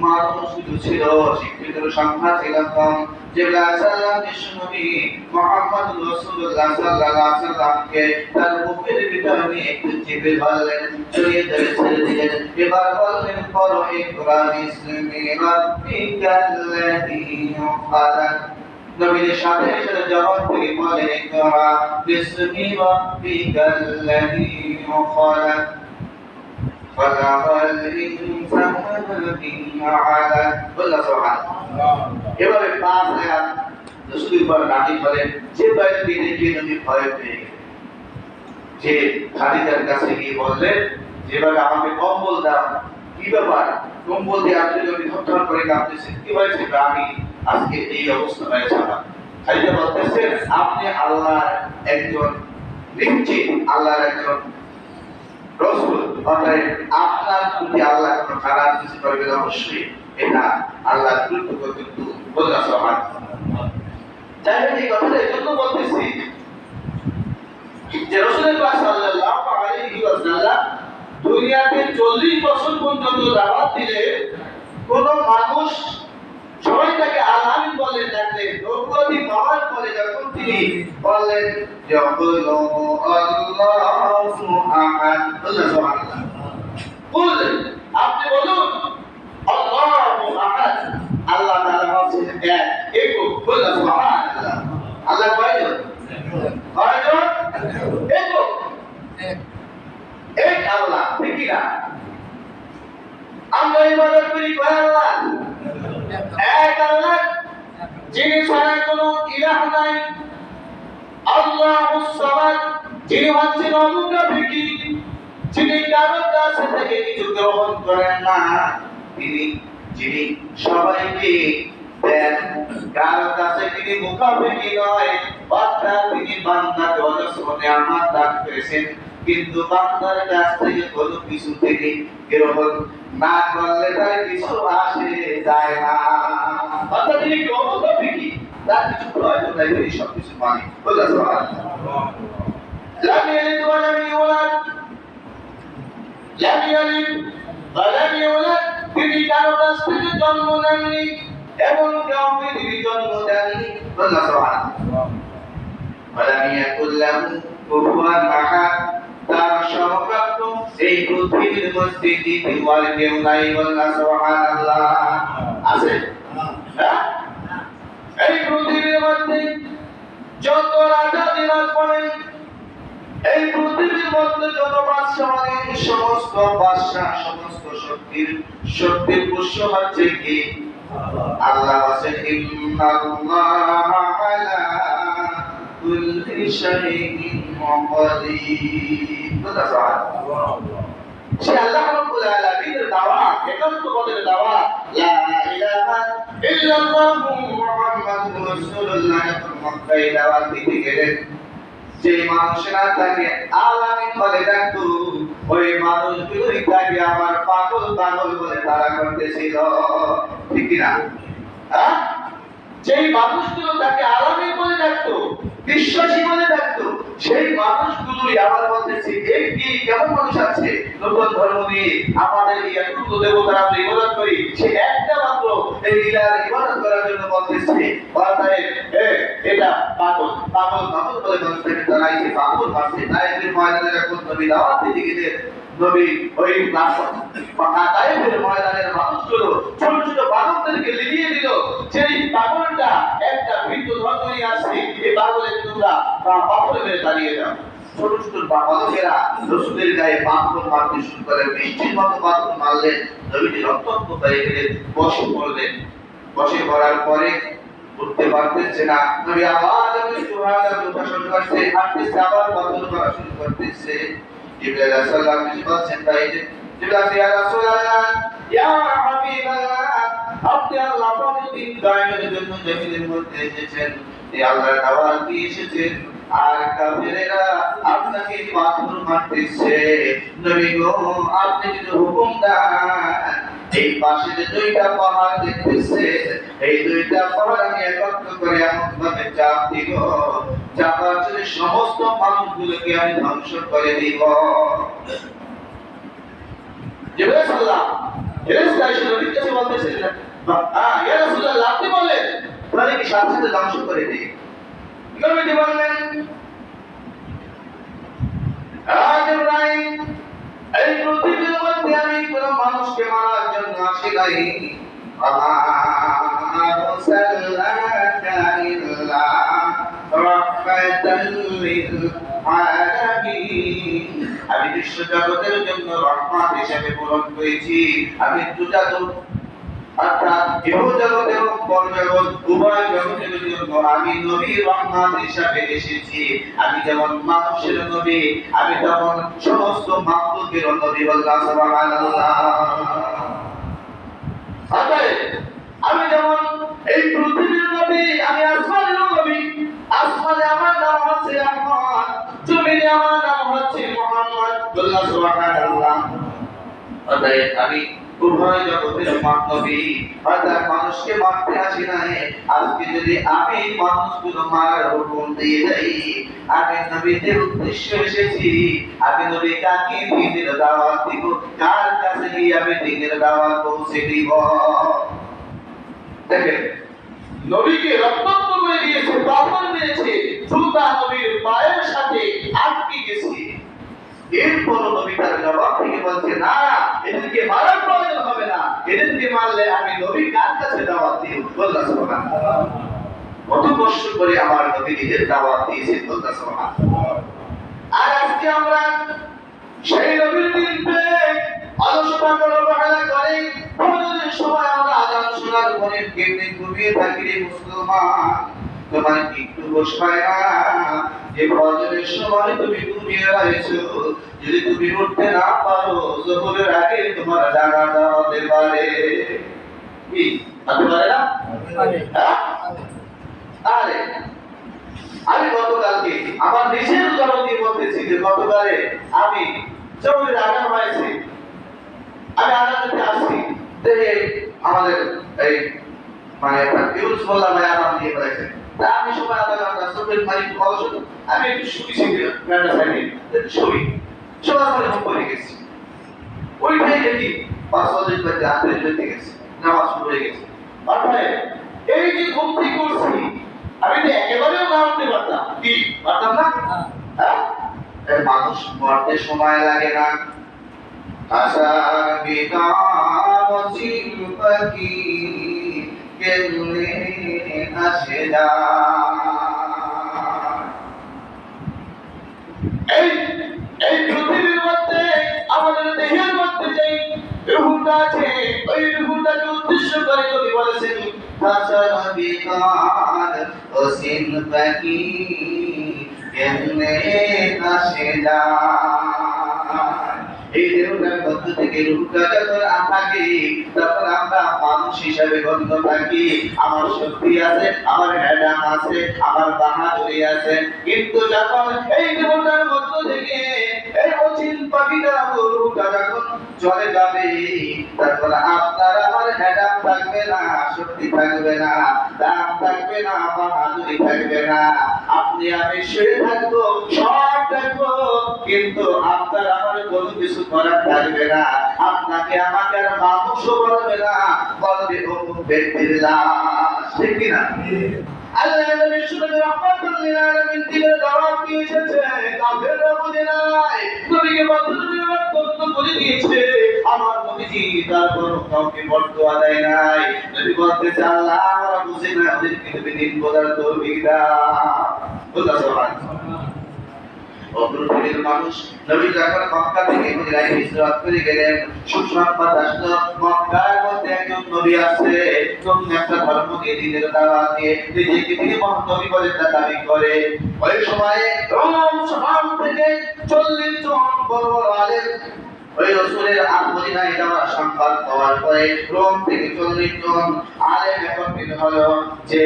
মানুষ শুধু ছিল শিক্ষিত সংখ্যা ছিল কম। জিবরাইল সাল্লাম বিশ্বনবী মুহাম্মদ রাসূলুল্লাহ সাল্লাল্লাহু আলাইহি ওয়াসাল্লামকে তার বুকের ভিতরে নিয়ে একটু চেপে ধরলেন, জড়িয়ে ধরে ছেড়ে দিলেন। এবার বললেন পড়ো ইকরা বিসমি রাব্বিকাল্লাযী খালাক। নবীর সাথে সাথে জবাব থেকে বলে ইকরা বিসমি রাব্বিকাল্লাযী খালাক খলাকাল ইনসানা মিন আলাক। আল্লাহু সুবহানাহু। এভাবে 5 আয়াত রাসূলের উপর নাযিল হলেন। যে ব্যক্তি দেখে নবী ভয় পেয়ে গেলেন, যে খাদিজার কাছে গিয়ে বললেন যেভাবে আমাকে কম্বল দাও। কি ব্যাপার, কম্বল দিয়ে আপনি নবী থরথর করে কাঁপতেছেন, কি হয়েছে? আমি আজকে এই অবস্থা হয়েছে আমার। খাদিজা বলতেছেন আপনি আল্লাহর একজন নিশ্চিত, আল্লাহর একজন রাসূল, অতএব আপনার প্রতি আল্লাহ কোনো খারাপ কিছু করবে না, অবশ্যই এটা আল্লাহ কৃতজ্ঞ। বললা সুবহানাল্লাহ। যাই হোক, এই কথাটা এজন্য বলতেছি যে রাসূলুল্লাহ সাল্লাল্লাহু আলাইহি ওয়াসাল্লাম দুনিয়াতে 40 বছর পর্যন্ত দাওয়াত দিলে কোন মানুষ সবাই তাকে আলামিন বলে ডাকলেন। নবুয়তি পাওয়ার পরে যখন তিনি বললেন যে আল্লাহু আহাদ, আল্লাহ সুবহানাল্লাহ, বললেন আপনি বলুন আল্লাহু আহাদ, আল্লাহ তাআলা হচ্ছেন এক, একক। আল্লাহ সুবহানাল্লাহ। আল্লাহ কয়জন? কয়জন? একক, এক আল্লাহ, ঠিক কি না? আমরা ইবাদত করি কয় আল্লাহ? এক আল্লাহ, যিনি ছাড়া কোনো ইলাহ নাই। আল্লাহুস সামাদ, যিনি হচ্ছেন অমুখাপেক্ষী, যিনি কারো কাছে থেকে কিছু গ্রহণ করেন না, তিনি যিনি সবাইকে দেন, কারো কাছে তিনি মুখাপেক্ষী নয়। অর্থাৎ তিনি বান্দাকে অজস্র নিয়ামত দান করেছেন, কিন্তু বান্দার কাছ থেকে কোনো কিছু তিনি গ্রহণ না করলে তার কিছু আসে যায় না। অর্থাৎ তিনি অমুখাপেক্ষী, তার কিছু প্রয়োজন নাই, তিনি সবকিছু মানে। বললা সুবহানাল্লাহ। লাম ইয়ালিদ ওয়া লাম ইউলাদ, লাম ইয়ালিদ ওয়া লাম ইউলাদ, তিনি কারো কাছ থেকে জন্ম নেননি এবং কাউকে তিনি জন্ম দেননি। বললা সুবহানাল্লাহ। ওয়া লাম ইয়াকুল লাহু কুফুয়ান আহাদ, তার সমকক্ষ এই পৃথিবীর মধ্যে দ্বিতীয় কেউ নাই। বললা সুবহানাল্লাহ। আছে? হ্যাঁ, এই পৃথিবীর মধ্যে যত রাজা বিরাজ করেন, এই পৃথিবীর মধ্যে যত বাদশা আছেন, সমস্ত বাদশা, সমস্ত শক্তির উৎস হচ্ছে কি? আল্লাহ আছেন। ইন্নাল্লাহা আলা কুল্লি শাইইন কাদির। সে আল্লাহ রাব্বুল আলামিনের দাওয়াত, একান্ত পদের দাওয়াত, লা ইলাহা ইল্লাল্লাহু মুহাম্মাদুর রাসূলুল্লাহ, মক্কায় দাওয়াত দিতে গেলেন। যে মানুষরা তাকে আলামিন বলে ডাকতো, ওই মানুষগুলোই তাকে আবার পাগল পাগল বলে তারা করতেছিল, ঠিক কি না? হ্যাঁ, যেই মানুষগুলো তাকে আলামিন বলে ডাকতো, বিশ্বাসী বলে ডাকতো, সেই মানুষগুলোই আবার বলতেছে এই কি কেমন মানুষ আছে নতুন ধর্ম নিয়ে আমাদের এতগুলো দেবতার আমরা ইবাদত করি, সে একটা মাত্র এই ইলার ইবাদত করার জন্য বলতেছে এটা পাগল পাগল পাগল বলে মানুষটাকে জানাইছে, পাগল ভাবছে। তাই এর ময়দানে যখন নবী দাওয়াত দিতে গেলেন, নবী ওই তায়েফের ময়দানের মানুষগুলো ছোট ছোট বালকদেরকে লিখিয়ে দিল, সেই পাগলটা একটা ভিন্ন ধর্ম নিয়ে আসছে, এই পাগলের তোমরা পাথরে মেরে দাঁড়িয়ে যাও। ছোট ছোট বালকেরা রসুলের গায়ে পাথর মারতে শুরু করে, বৃষ্টির মতো পাথর মারলেন। নবীজি রক্তাক্ত হয়ে গেলেন, বসে পড়লেন। বসে পড়ার পরে উঠতে পারতেছে না। নবী আবার সুবহানাল্লাহ ভাষণ করতে হাঁটতেছে, আবার পাথর মারা শুরু করতেছে। জিবরাইল আলাইহিস সালাম কিছু বলছেন, তাই জিবরাইল ইয়া রাসূলুল্লাহ ইয়া হাবিবাল্লাহ, আপনি আল্লাহ পাকের দাওয়াতের জন্য জমিনের মধ্যে এসেছেন, এই আল্লাহর দাওয়াত দিয়ে এসেছেন, আর কাফেরেরা আপনাকে পাথর মারতেছে। নবী গো, আপনি যদি হুকুম দেন, এই পাশে যে দুইটা পাহাড় দেখতেছে, এই দুইটা পাহাড় আমি একত্র করে এমন ভাবে চাপ দিব, চাপার জন্য সমস্ত মানুষগুলোকে আমি ধ্বংস করে দিব। জিবরাইল রাসূলুল্লাহ ফেরেশতা এসে নবীর কাছে বলতেছেন ইয়া রাসূলুল্লাহ আপনি বলেন তাহলে কি সাথে সাথে ধ্বংস করে দিই নবীজি বললেন ইব্রাহিম এই পৃথিবীর মধ্যে আমি কোন মানুষকে মারার জন্য আসি নাই আমি বিশ্ব জগতের জন্য রহমত হিসেবে প্রেরণ করেছি আমি দুজাদু অর্থাৎ ইহ জগৎ এবং পরজগৎ উভয় জগতের জন্য আমি নবী রহমত হিসেবে এসেছি আমি যেমন মানুষের নবী আমি তেমন সমস্ত মাখলুকের নবী আল্লাহ সুবহানাল্লাহ আমি যেমন এই পৃথিবীর নবী আমি আসমানের নবী আসমানে আমার নাম হচ্ছে আহমদ জমিনে আমার নাম হচ্ছে মুহাম্মদ আল্লাহ সুবহানাল্লাহ আমি উভয় জগতের নবী অর্থাৎ মানুষকে মারতে আসি নাই আজকে যদি আমি মানুষগুলো মারার হুকুম দিয়ে দেই আমি নবীদের উদ্দেশ্যে এসেছি আমি নবী কাকে দিনের দাওয়াত দিব কার কাছে গিয়ে আমি দিনের দাওয়াত পৌঁছে দিব দেখেন নবীকে রক্তাক্ত করে দিয়েছে পাথর মেরেছে জুতা নবীর পায়ের সাথে আটকে গেছে এরপর নবী তার জবাব থেকে বলছে না এদেরকে মারার প্রয়োজন হবে না এদেরকে মারলে আমি নবী কার কাছে দাওয়াত দিব আল্লাহ সুবহানাল্লাহ কত কষ্ট করে আমার নবী নিজের দাওয়াত দিয়েছে আল্লাহ সুবহানাল্লাহ আর আজকে আমরা সেই নবীর দিনকে অলসতা করে অবহেলা করে ফজরের সময় আমরা আযান শোনার পরে কেটে ঘুমিয়ে থাকি রে মুসলমান তোমার একটু বসবায় না যে ফজরের সময় তুমি ঘুমিয়ে রয়েছো যদি তুমি উঠতে না পারো যোহরের আগে তোমার জানাজা হতে পারে কি হতে পারে না আরে আমি গতকালকে আমার নিজের উদাহরণ দিয়ে বলতেছি যে গতকালে আমি যোহরের আজান হয়েছে আমি আজানতে আসছি আমাদের এই মানে ইউনুস মোল্লা ভাই আজান দিয়ে বলেছে আমি সময় আধা ঘন্টা চোখের মালিক বলছো আমি একটু শুনেছি গানটা সাইডে শুনি শোনার পরে ঘুম পড়ে গেছি ওই ভাই দেখি 5 বাজে রাত্রে যেতে গেছে নামাজ শুরু হয়ে গেছে অর্থাৎ এই যে ঘুম থেকে উঠছি আমি তো একেবারেও না উঠতে পারতাম কি পারতাম না মানুষ মরতে সময় লাগে না আশা বিকামচিল পাখি কেমনে আসে না এই পৃথিবীর মধ্যে আমাদের দেহের মধ্যে যেই রূহটা আছে ওই রূহটাকে উদ্দেশ্য করে কবি বলেছেন হাসান বিকার ওসিন পাখি কেমনে আসে না এই দেহটার মধ্য থেকে রূহটা যখন থাকে তখন আমরা মানুষ হিসাবে গণ্য থাকি আমার শক্তি আছে আমার হেডাম আছে আমার বাহাদুরি আছে কিন্তু যখন এই দেহটার মধ্য থেকে এই অচিন পাখিটা রূহটা যখন চলে যাবে তখন আপনার আমার হেডাম থাকবে না শক্তি থাকবে না দাম থাকবে না বাহাদুরি থাকবে না আপনি আমি শুয়ে থাকবো সব থাকবো কিন্তু আপনার আমার কোনো কিছু করার থাকবে না আপনাকে আমাকে আর মানুষও বলবে না বলবে অমুক ব্যক্তির লাশ ঠিক কিনা আল্লাহ নবী শুনে রাহমাতুল লিল আলামিন দিনের দাওয়াত দিয়ে এসেছে কাফেররা বুঝে নাই নবীকে বদরুল্লাহ কত বলে দিয়েছে আমার নবীজি তার কোনো কাউকে বরদোয়া দেয় নাই নবী বলতেছে আল্লাহ আমরা বুঝি না ওদেরকে তুমি দিন বোঝার তৌফিক দাও আল্লাহ সুবহানাহু অগ্রপথের মানুষ নবী যখন মক্কা থেকে মদিনায় হিজরত করে গেলেন সুসংবাদ আসলো মক্কার মধ্যে একজন নবী আছে নতুন একটা ধর্ম দিয়ে দিনের দাওয়াত দিয়ে নিজেকে তিনি নবী বলে দাবি করে ওই সময়ে রোম শহর থেকে 40 জন বড় বড় আলেম ওই রাসূলের মদিনায় যাওয়ার সংবাদ পাওয়ার পরে রোম থেকে 40 জন আলেম একত্রিত হলো যে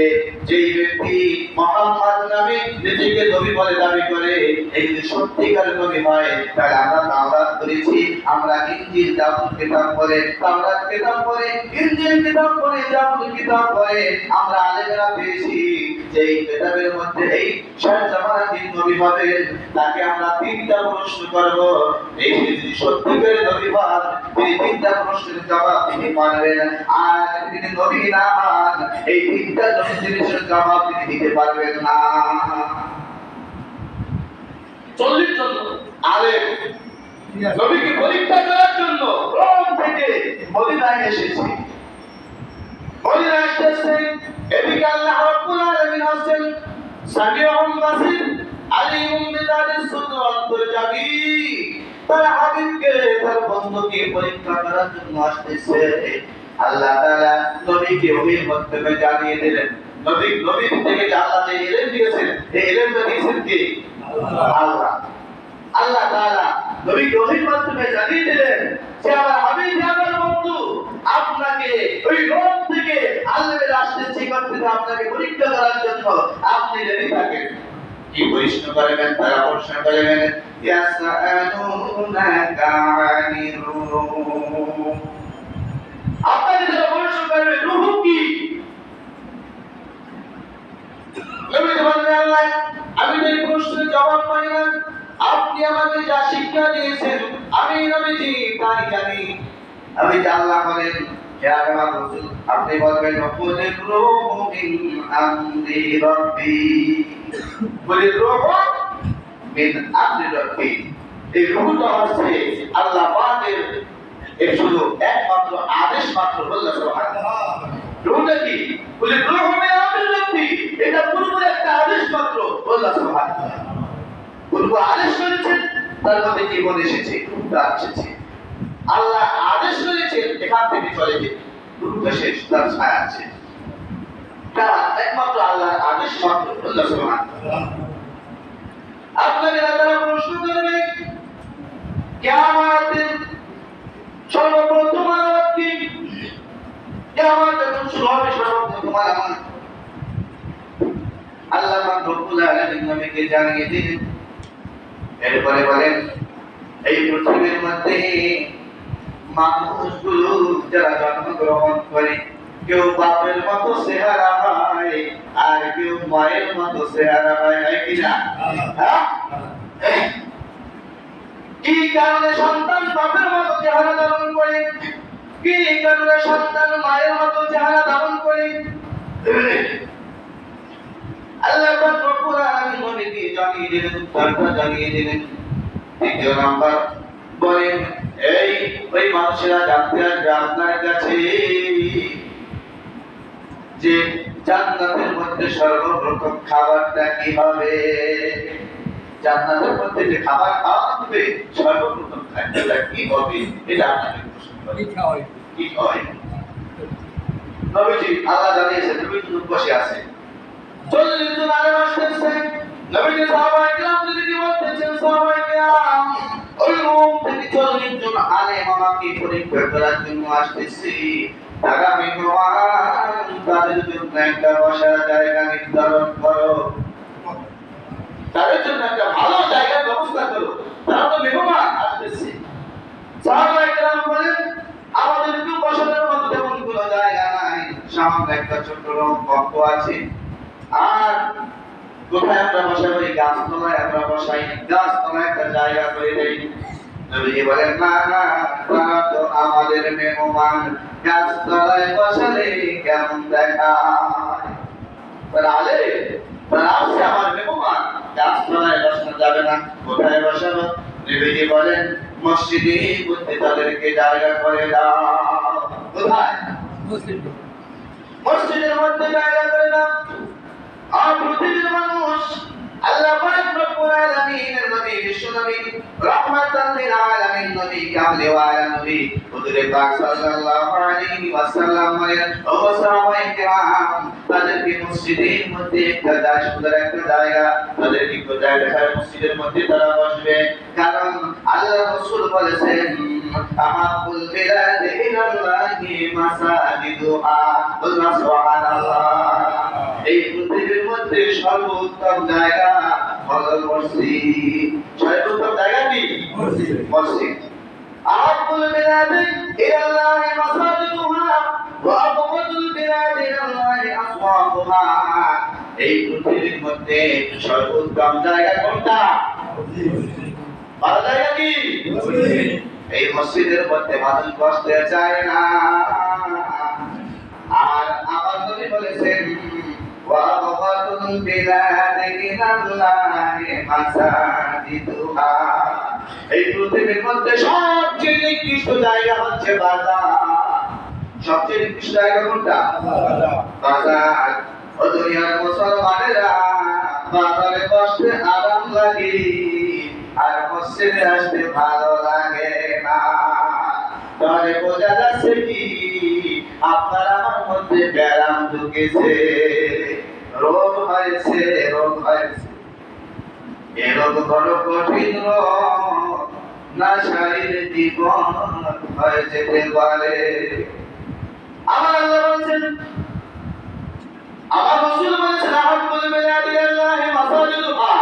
যেই ব্যক্তি মুহাম্মদ নামে নিজেকে নবী বলে দাবি করে এই যে সত্যিকার নবী হয় তাহলে আমরা তাওরাত করেছি আমরা ইনজিল জাবুর কিতাব পড়ে তাওরাত কিতাব পড়ে ইনজিল কিতাব পড়ে জাবুর কিতাব পড়ে আমরা আলেমরা পেয়েছি যে এই কিতাবের মধ্যে এই শেষ জামানার দিন নবী হবেন তাকে আমরা তিনটা প্রশ্ন করব এই যদি সত্যি সত্যিকারের নবী হন তিনি তিনটা প্রশ্নের জবাব তিনি পারবেন, আর তিনি নবী না হন এই তিনটা জিনিসের জবাব তিনি দিতে পারবেন না। 40 জন আলেম নবীকে পরীক্ষা করার জন্য রোম থেকে মদিনায় এসেছে। মদিনায় এসেছে, এদিকে আল্লাহ রাব্বুল আলামিন আছেন সামিউম বাসির আলিমুম বিযাতিস সুদূর অন্তর্যামী। তার হাবিবকে তার বন্ধুকে পরীক্ষা করার জন্য আসতেছে। আল্লাহ তাআলা নবীকে ওহীর মাধ্যমে জানিয়ে দিলেন। নবী থেকে আল্লাহ যে ইলম দিয়েছেন, এই ইলমটা দিয়েছেন কে? আল্লাহ। আল্লাহ তাআলা নবীকে ওহীর মাধ্যমে জানিয়ে দিলেন যে আমার হাবিব আমার বন্ধু আপনাকে ওই রোম থেকে আল্লাহ আসতেছে করতে আপনাকে পরীক্ষা করার জন্য, আপনি রেডি থাকেন। কি প্রশ্ন করবেন? তারা প্রশ্ন করবেন ইয়াসআলুনাকা আনির রূহ, আপনাকে তারা প্রশ্ন করবে রূহ কি? নবী বললেন আল্লাহ আমি এই প্রশ্নের জবাব পাই না, আপনি আমাকে যা শিক্ষা দিয়েছেন আমি নবীজি তাই জানি। আমি আল্লাহ বলেন হে আমার রাসূল আপনি বলবেন কুলির রূহু মিন আমরি রাব্বি, কুলির রূহু মিন আমরি রাব্বি। এই রূহটা হচ্ছে আল্লাহ পাকের এর শুধু একমাত্র আদেশ মাত্র। বললেন সুবহানাল্লাহ। রূহটা কি? কুলির রূহু মিন আমরি রাব্বি, এটা পুরোপুরি একটা আদেশ মাত্র। বললেন সুবহানাল্লাহ। পূর্ব আদেশ করেছেন তার মধ্যে জীবন এসেছে, রূহটা এসেছে। আল্লাহ আদেশ করেছেন এখান থেকে চলে যেতে, রূহটা শেষ, তার ছায়া আছে। তা একমাত্র আল্লাহর আদেশ মাত্র। আল্লাহ সুবহানাল্লাহ। আপনাকে তারা প্রশ্ন করবে কিয়ামতের সর্বপ্রথম আলামত কি? কিয়ামত যখন শুরু হবে সর্বপ্রথম আলামত আল্লাহ পাক রব্বুল আলামিন নবীকে জানিয়ে দিলেন। এরপরে বলেন এই পৃথিবীর মধ্যে মানুষগুলো যারা জন্মগ্রহণ করে কেউ বাপের মতো চেহারা হয় আর কেউ মায়ের মতো চেহারা হয়, কিনা? কি কারণে সন্তান বাপের মতো চেহারা ধারণ করে, কি কারণে সন্তান মায়ের মতো চেহারা ধারণ করে? আল্লাহ পাক রব্বুল আলামিন নবীকে জানিয়ে দিলেন, উত্তরটা জানিয়ে দিলেন। দ্বিতীয় নাম্বার বলেন এই ওই মানুষেরা জানতে আসবে আপনার কাছে যে জান্নাতের মধ্যে সর্বপ্রথম খাবারটা কি হবে। জান্নাতের মধ্যে যে খাবার খাওয়া হবে সর্বপ্রথম খাদ্যটা কি হবে, এটা আপনাকে প্রশ্ন করে। কি হয়? নবীজি আল্লাহ জানিয়েছেন, নবীজি বসে আছে। 40 জন আলেম আসতেছেন, নবীজি সাহাবায়ে কেরাম যদি বলতেছেন সাহাবায়ে কেরাম ওই রোম থেকে 40 জন আলেম আমাকে পরীক্ষা করার জন্য আসতেছে। তারা মেহমান, তাদের জন্য একটা বসার জায়গা নির্ধারণ করো, তাদের জন্য একটা ভালো জায়গার ব্যবস্থা করো, তারা তো মেহমান আসতেছে। সাহাবায়ে কেরাম বলেন আমাদের কেউ বসার মতো তেমন কোনো জায়গা নাই, সামনে একটা ছোট কক্ষ আছে। আর কোথায় আমরা বসাবো? গাছতলায় আমরা বসাই, গাছতলায় একটা জায়গা করে দেই। নবীজি বলেন না না, তারা তো আমাদের মেহমান, গাছতলায় বসালে কেমন দেখায়? তারা আসছে আমার মেহমান, গাছতলায় বসানো যাবে না। কোথায় বসাবো? নবীজি বলেন মসজিদের মধ্যে তাদেরকে জায়গা করে দাও। কোথায়? মসজিদের মধ্যে জায়গা করে দাও। আর পৃথিবীর মানুষ আল্লাহ পাক রব্বুল আলামিনের নবী বিশ্বনবী রাহমাতাল লিল আলামিন নবী কামলে ওয়ালা নবী হুজুরে পাক সাল্লাল্লাহু আলাইহি ওয়াসাল্লাম বলেন ও সাহাবায়ে কেরাম তাদেরকে মসজিদের মধ্যে একটা সুন্দর একটা জায়গা তাদেরকে কোথায় দেখায়? মসজিদের মধ্যে তারা বসবে। কারণ আল্লাহ রাসূল বলেছেন আহাবুল বিলাদ ইলাল্লাহি মাসাজিদুহা। আল্লাহ সুবহানাল্লাহ। এই পৃথিবীর মধ্যে সর্বোত্তম জায়গা হলো মসজিদ। সর্বোত্তম জায়গা কি? মসজিদ। আহাবুল বিলাদ ইলাল্লাহি মাসাজিদুহা ওয়া আবগাদুল বিলাদ ইলাল্লাহি আসওয়াকুহা। এই পৃথিবীর মধ্যে সর্বোত্তম জায়গা কোনটা? ভালো জায়গা কি? এই মসজিদের মধ্যে মানুষ বসতে চায় না। আর আমার নবী বলেছেন ওয়াবাতুল বিলাদি মিনাল্লাহি মাসাজিদুহা, এই পৃথিবীর মধ্যে সবচেয়ে নিকৃষ্ট জায়গা হচ্ছে বাজার। সবচেয়ে নিকৃষ্ট জায়গা কোনটা? বাজার। ও দুনিয়ার মুসলমানেরা, বাজারে বসতে আরাম লাগে আর মসজিদে আসতে ভালো লাগে না। তাহলে বোঝা যাচ্ছে কি আপনার আমার মধ্যে ব্যারাম ঢুকেছে, রোগ হয়েছে, রোগ হয়েছে। এ রোগ বড় কঠিন রোগ, না শারীরিক জীবন হয়ে যেতে পারে। আমার আল্লাহ বলছেন, আমার রাসূল বলেছেন আহাব্বুল বিলাদি ইলাল্লাহি মাসাজিদুহা,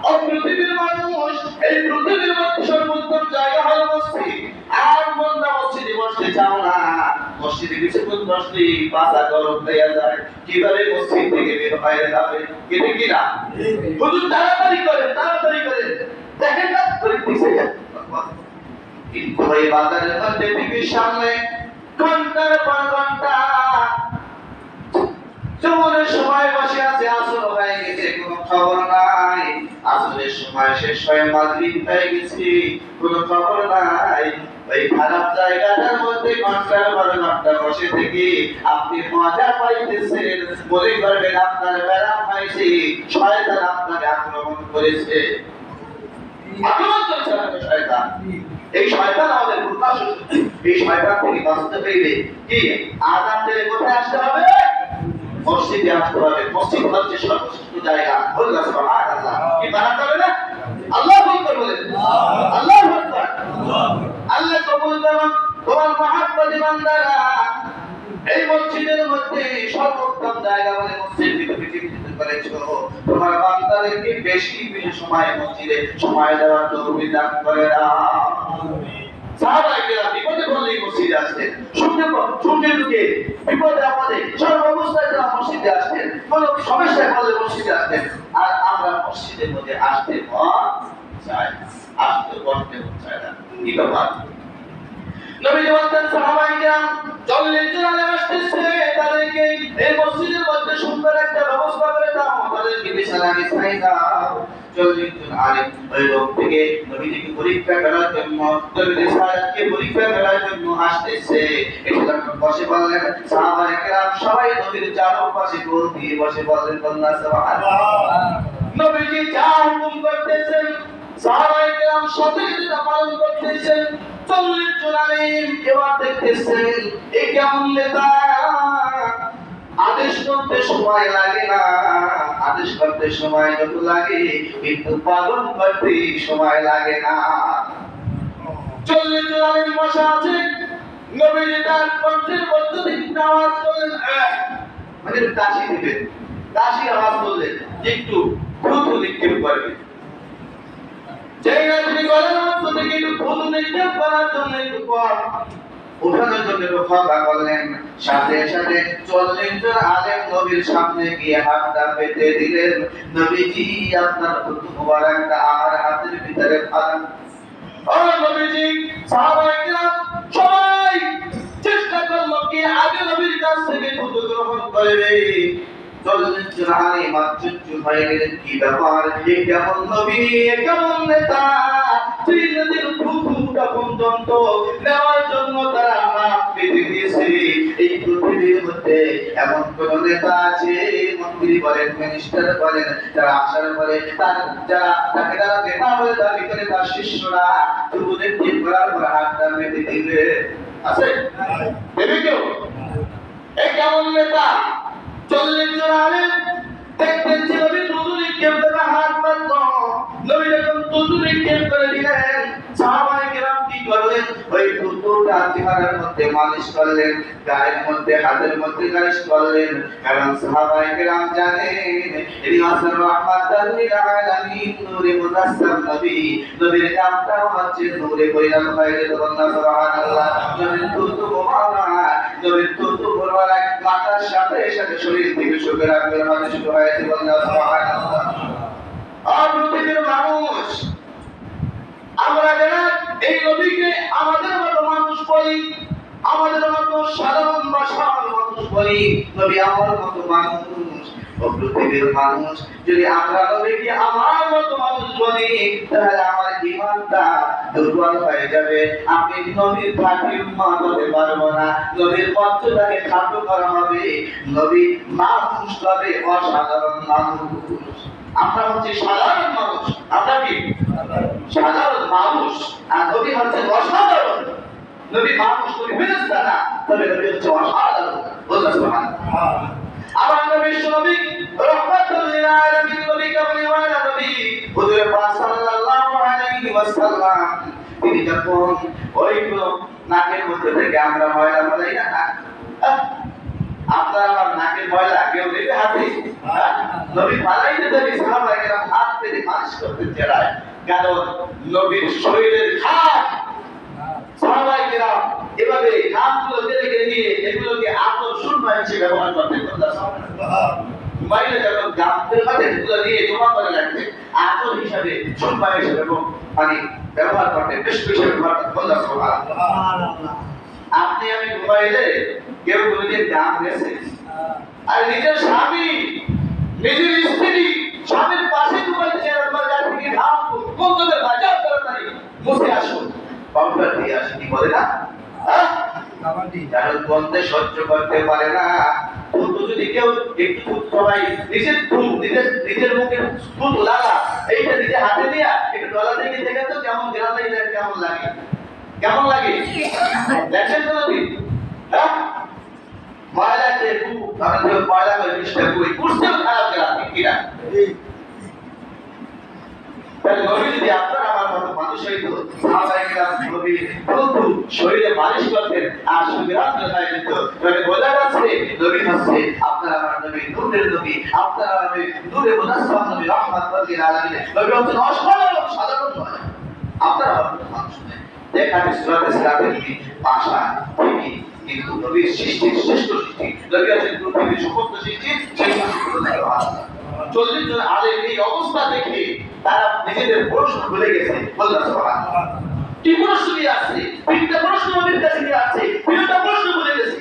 ও পৃথিবীর মানুষ, এই পৃথিবীর মধ্যে সর্বোত্তম জায়গা হলো মসজিদ। আর বান্দা মসজিদে বসতে চাও না, মসজিদে কিছুক্ষণ বসলে পাছা গরম হয়ে যায়। কিভাবে মসজিদ থেকে বের হয়ে যাবে? কেটে কিনা হুজুর তাড়াতাড়ি করেন, তাড়াতাড়ি করেন, দেখেন না করে পিছিয়ে যান। কিন্তু এই বাজারের মধ্যে টিভির সামনে ঘন্টার পর ঘন্টা জোহরের সময় বসে আছে, আসর হয়ে গেছে, কোনো খবর নাই। আসরের সময় শেষ হয়ে মাগরিব হয়ে গেছে, কোনো খবর নাই। ওই খারাপ জায়গাটার মধ্যে ঘন্টার পর ঘন্টা বসে থেকে আপনি মজা পাইতেছেন, মনে করবেন আপনার ব্যারাম হয়েছে, শয়তান আপনাকে আক্রমণ করেছে। আক্রমণ করেছে আপনাকে শয়তান। এই শয়তান আমাদের প্রকাশ, এই শয়তান থেকে বাঁচতে হইলে কি আযাব থেকে কোথায় আসতে হবে? মসজিদে আসতে হবে। মসজিদ হচ্ছে সর্বশ্রেষ্ঠ জায়গা। বলুন সুবহানাল্লাহ। কি বানাতে হবে না? আল্লাহু আকবার বলেন। আল্লাহু আকবার। আল্লাহ কবুল করুন তোমার মহব্বতী বান্দারা। এই মসজিদের মধ্যে সর্বোত্তম জায়গা বলে মসজিদকে তুমি চিহ্নিত করেছো। তোমার বান্দাদেরকে বেশি বেশি সময় মসজিদে সময় দেওয়ার তৌফিক দান করে দাও। সাহাবায়ে কেরাম বিপদে পড়লেই মসজিদে আসতেন, সুখে দুঃখে বিপদে আপদে সব অবস্থায় তারা মসজিদে আসতেন, কোন সমস্যায় পড়লে মসজিদে আসতেন। আর আমরা মসজিদের মধ্যে আসতে মন চাই, আসতে করতে চাই না। কি ব্যাপার? নবীজি বলতেন সাহাবায়ে কেরাম চল্লিশ জন আলেম আসতেছে, তাদেরকে এই মসজিদের মধ্যে সুন্দর একটা ব্যবস্থা করে দাও, তাদেরকে বিছানা বিছাই দাও। 40 জন আলেম ওই লোক থেকে নবীজিকে পরীক্ষা করার জন্য, নবীর রিসালাতকে পরীক্ষা করার জন্য আসতেছে। এসে যখন বসে বললেন, সাহাবায়ে কেরাম সবাই নবীর চারপাশে গোল দিয়ে বসে বললেন সুবহানাল্লাহ। নবীজি যা হুকুম করতেছেন সাহাবায়ে কেরাম সঠিকভাবে পালন করতেছেন। 40 জন আলেম এবার দেখতেছেন এই কেমন নেতা, আদেশ করতে সময় লাগে না, আদেশ করতে সময় যত লাগে কিন্তু পালন করতে সময় লাগে না। 40 জন আলেম বসা আছে, নবীজি তার কণ্ঠের মধ্য থেকে আওয়াজ করলেন, মানে কাশি দিবেন, কাশি আওয়াজ করলেন, একটু দ্রুত নিক্ষেপ করবেন। যেই না তিনি গলার মধ্য থেকে একটু দ্রুত নিক্ষেপ করার জন্য একটু পর উঠানোর জন্য কথা বললেন, সাথে সাথে 40 জন আলেম নবীর সামনে গিয়ে হাতটা পেতে দিলেন। নবীজি আপনার হুকুম মুবারকটা আমার হাতের ভিতরে ফালান। ও নবীজি, সাহাবায়ে কেরাম সবাই চেষ্টা করলো কি আগে নবীর কাছ থেকে দুধ গ্রহণ করবে। 40 জন আলেম আশ্চর্য হয়ে গেলেন, কি ব্যাপার, এই কেমন নবী, কেমন নেতা, সেই নদীর দুধটা পর্যন্ত নেওয়ার জন্য তারা হাত পেতে দিয়েছে। এই পৃথিবীর মধ্যে এমন কোন নেতা আছে, মন্ত্রী বলেন, মিনিস্টার বলেন, যারা আসার পরে যারা তাকে তারা নেতা বলে দাবি করে, তার শিষ্যরা দুধের ঠিক করার পর হাতটা পেতে দিবে? আছে? দেবে কেউ? এই কেমন নেতা? 40 জন আলেম দেখতেন যে নবী দুধ নিক্ষেপ করে হাত বাঁধল। নবী যখন দুধ নিক্ষেপ করে দিলেন, সাহাবায়ে কেরাম কি করলেন? ওই দুধটা চেহারার মধ্যে মালিশ করলেন, গায়ের মধ্যে হাতের মধ্যে মালিশ করলেন। কারণ সাহাবায়ে কেরাম জানেন ইনি হচ্ছেন রাহমাতাল লিল আলামিন, নূরে মুজাসসাম নবী। নবীর নামটা হচ্ছে নূরে পরিণত হয়ে যেত। সুবহানাল্লাহ। নবীর দুধ মুবারক, নবীর দুধ মুবারক মাথার সাথে সাথে শরীর থেকে শুকর বের হতে শুরু হয়েছে। সুবহানাল্লাহ। আর পৃথিবীর মানুষ আমরা যারা এই নবীকে আমাদের মতো মানুষ বলি, আমাদের মতো সাধারণ ভাষার মানুষ বলি, নবী আমার মতো মানুষ, পৃথিবীর মানুষ। যদি আমরা নবীকে আমার মতো মানুষ বলি, তাহলে আমার ঈমানটা দুর্বল হয়ে যাবে। আমি নবীর খাঁটি উম্মত হতে পারবো না। নবীর মর্যাদাকে খাটো করা হবে। নবী মানুষ তবে অসাধারণ মানুষ। আমরা হচ্ছে সাধারণ মানুষ। আমরা কি সাধারণ মানুষ, আর নবী হচ্ছে অসাধারণ। নবী মানুষ, নবী ফেরেশতা না, তবে নবী হচ্ছে অসাধারণ। বলতে সুবহানাল্লাহ। আমার নবী নবী রাহমাতুল লিল আলামিন, নবী কামলিওয়ালা নবী হুজুর পাক সাল্লাল্লাহু আলাইহি ওয়াসাল্লাম, তিনি যখন ওইগুলো নাকের মধ্যে থেকে আমরা ময়লা ফেলাই না, আপনার আমার নাকের ময়লা কেউ নেবে হাতে? নবী ফালাইতে দেবে, সাহাবায়ে কেরাম হাত থেকে মালিশ করতে চায়, কারণ নবীর শরীরের ঘাম সাহাবায়ে কেরাম এভাবে ঘামগুলো টেনে নিয়ে এগুলোকে আতর সুরমা হিসেবে ব্যবহার করতেন। মাইলে যখন ঘামের মধ্যে এগুলো নিয়ে জমা করে রাখতে আতর হিসাবে সুরমা হিসেবে মানে ব্যবহার করতেন, বেশ বেশি ব্যবহার করতেন। সুবহানাল্লাহ। আপনি আমি ঘুমাইলে কেউ বলে দাম গেছে, আর নিজের স্বামী নিজের স্ত্রী স্বামীর পাশে ঘুমাইছে, আপনার কাছ থেকে ঘাম বন্ধুদের বাজার তাড়াতাড়ি মুছে আসুন, পাউডার দিয়ে আসুন, কি বলে না? কারণ বন্ধে সহ্য করতে পারে না। কিন্তু যদি কেউ একটু সবাই নিজের মুখে দুধ লাগা, এইটা নিজে হাতে দিয়া একটু ডলা থেকে দেখে তো কেমন গ্রাম লাগে, কেমন লাগে, কেমন লাগে দেখেন তো নদী। ময়লা যে আমাদের ময়লা করে মিষ্টি বই কুরসিও খারাপ গেলাম কিনা। তাহলে নবী যদি আপনার আমার মতো মানুষ হইতো, সাহাবায়ে কেরাম নবী বন্ধু শরীরে মালিশ করতেন আর সুবিরাম হয়ে যেত। মানে বোঝা যাচ্ছে নবী হচ্ছে আপনার আমার নবী, নূরের নবী, আপনার নবী নূরে মুনাসসাম নবী, রাহমাতুল লিল আলামিন। নবী হচ্ছেন অসাধারণ, সাধারণ নয়, আপনার আমার মানুষ নয়। দেখাতে সূরাতে সিরাতের ভাষা ঠিকই, কিন্তু নবীর সৃষ্টির শ্রেষ্ঠ সৃষ্টি, নবী আছেন পৃথিবীর সমস্ত সৃষ্টির শ্রেষ্ঠ সৃষ্টি। 40 জন আলেম এই অবস্থা দেখে তারা নিজেদের প্রশ্ন ভুলে গেছে। বললাম সুবহানাল্লাহ। কি প্রশ্ন নিয়ে আসছে? তিনটা প্রশ্ন নবীর কাছে নিয়ে আসছে, তিনটা প্রশ্ন ভুলে গেছে।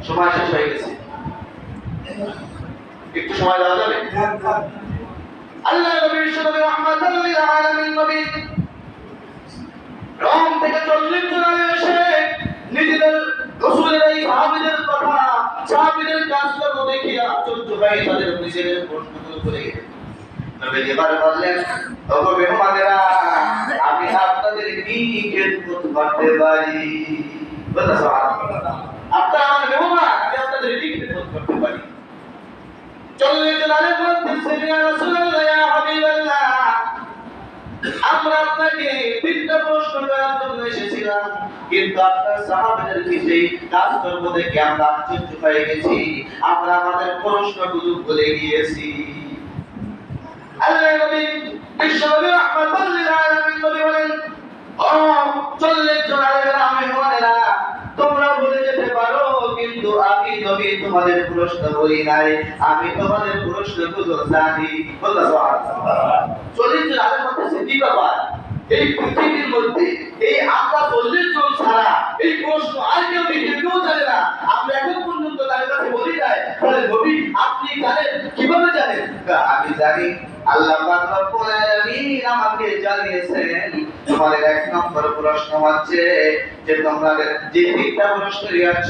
সময় শেষ হয়ে গেছে, একটু সময় দেওয়া যাবে? আল্লাহ নবী বিশ্বনবী রাহমাতুল লিল আলামিন নবী রোম থেকে 40 জন আলেম এসে নিজেদের রাসূলের এই সাহাবীদের কথা, সাহাবীদের কাজকর্ম দেখে আশ্চর্য হয়ে তাদের নিজেদের প্রশ্নগুলো করে গেলেন। নবী এবার বললেন, ওগো মেহমানেরা, আমি আপনাদের কি খেদমত করতে পারি? বলতে সুবহানাল্লাহ। আপনারা আমার মেহমান, আমি আপনাদের কি খেদমত করতে পারি? 40 জন আলেম বলতেছেন, ইয়া রাসূলুল্লাহ, ইয়া হাবিবাল্লাহ, আমরা আপনাকে তিনটা প্রশ্ন করার জন্য এসেছিলাম, কিন্তু আপনার সাহাবীদেরকে সেই কাজ করব দেখে আমরা আশ্চর্য হয়ে গেছি, আমরা আমাদের প্রশ্নগুলো ভুলে গিয়েছি। আল্লাহ নবী বিশ্বনবী রাহমাতুল লিল আলামিন নবী বলেন, ও 40 জন আলেমেরা, মেহমানেরা, তোমরা ভুলে যেতে পারো, কিন্তু আমি নবী তোমাদের প্রশ্ন বলি নাই, আমি তোমাদের প্রশ্নগুলো জানি। বলতে সুবহানাল্লাহ। 40 জন আলেম বলতেছে, কি ব্যাপার, এই পৃথিবীর মধ্যে এই আমরা 40 জন ছাড়া এই প্রশ্ন আর কেউ কেউ জানে না, আমরা এখন পর্যন্ত তাদের কাছে বলি নাই, তাহলে নবী আপনি জানেন, কিভাবে জানেন? আমি জানি, আল্লাহ পাক রব্বুল আলামিন আমাকে জানিয়েছেন তোমাদের 1 নম্বর প্রশ্ন হচ্ছে যে তোমরা যে তিনটা প্রশ্ন রিয়াচ্ছ,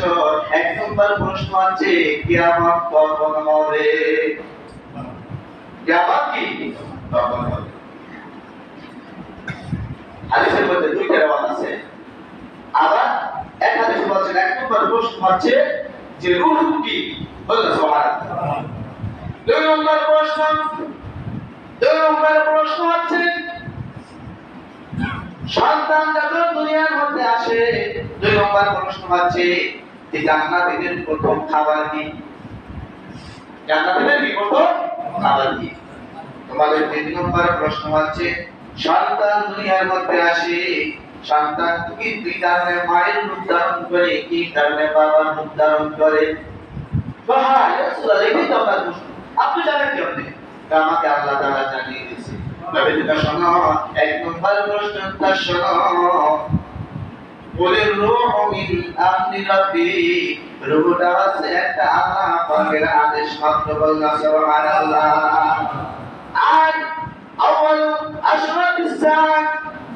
1 নম্বর প্রশ্ন হচ্ছে কিয়ামত কখন হবে? কিয়ামত কি কখন হবে? হাদিসের মধ্যে দুইটা রাওয়াত আছে, আবার এক হাদিসে বলছেন 1 নম্বর প্রশ্ন হচ্ছে যে রূহ কি? বলতে সুবহানাল্লাহ। 2 নম্বর প্রশ্ন হচ্ছে সন্তান যখন দুনিয়ার মধ্যে আসে, 2 নম্বর প্রশ্ন হচ্ছে যে জান্নাতীদের প্রথম খাবার কি? জান্নাতীদের কি প্রথম খাবার কি? তোমাদের 3 নম্বর প্রশ্ন হচ্ছে সন্তান দুনিয়ার মধ্যে আসে, সন্তান কি দুই কারণে মায়ের রূপ ধারণ করে, কি কারণে বাবার রূপ ধারণ করে? হ্যাঁ রাসূলুল্লাহ, এই তো আপনার প্রশ্ন, আপনি জানেন কেমনে? আমাকে আল্লাহ তাআলা জানিয়ে দিয়েছে। নবীজিকে শোনো, এক নম্বর প্রশ্নটা শোনো, বলে রূহ মিন আমরি রাব্বি, রূহটা আছে একটা আল্লাহ পাকের আদেশ মাত্র, বলনা সুবহানাল্লাহ। আর আউয়াল আশরাতিস সাআ,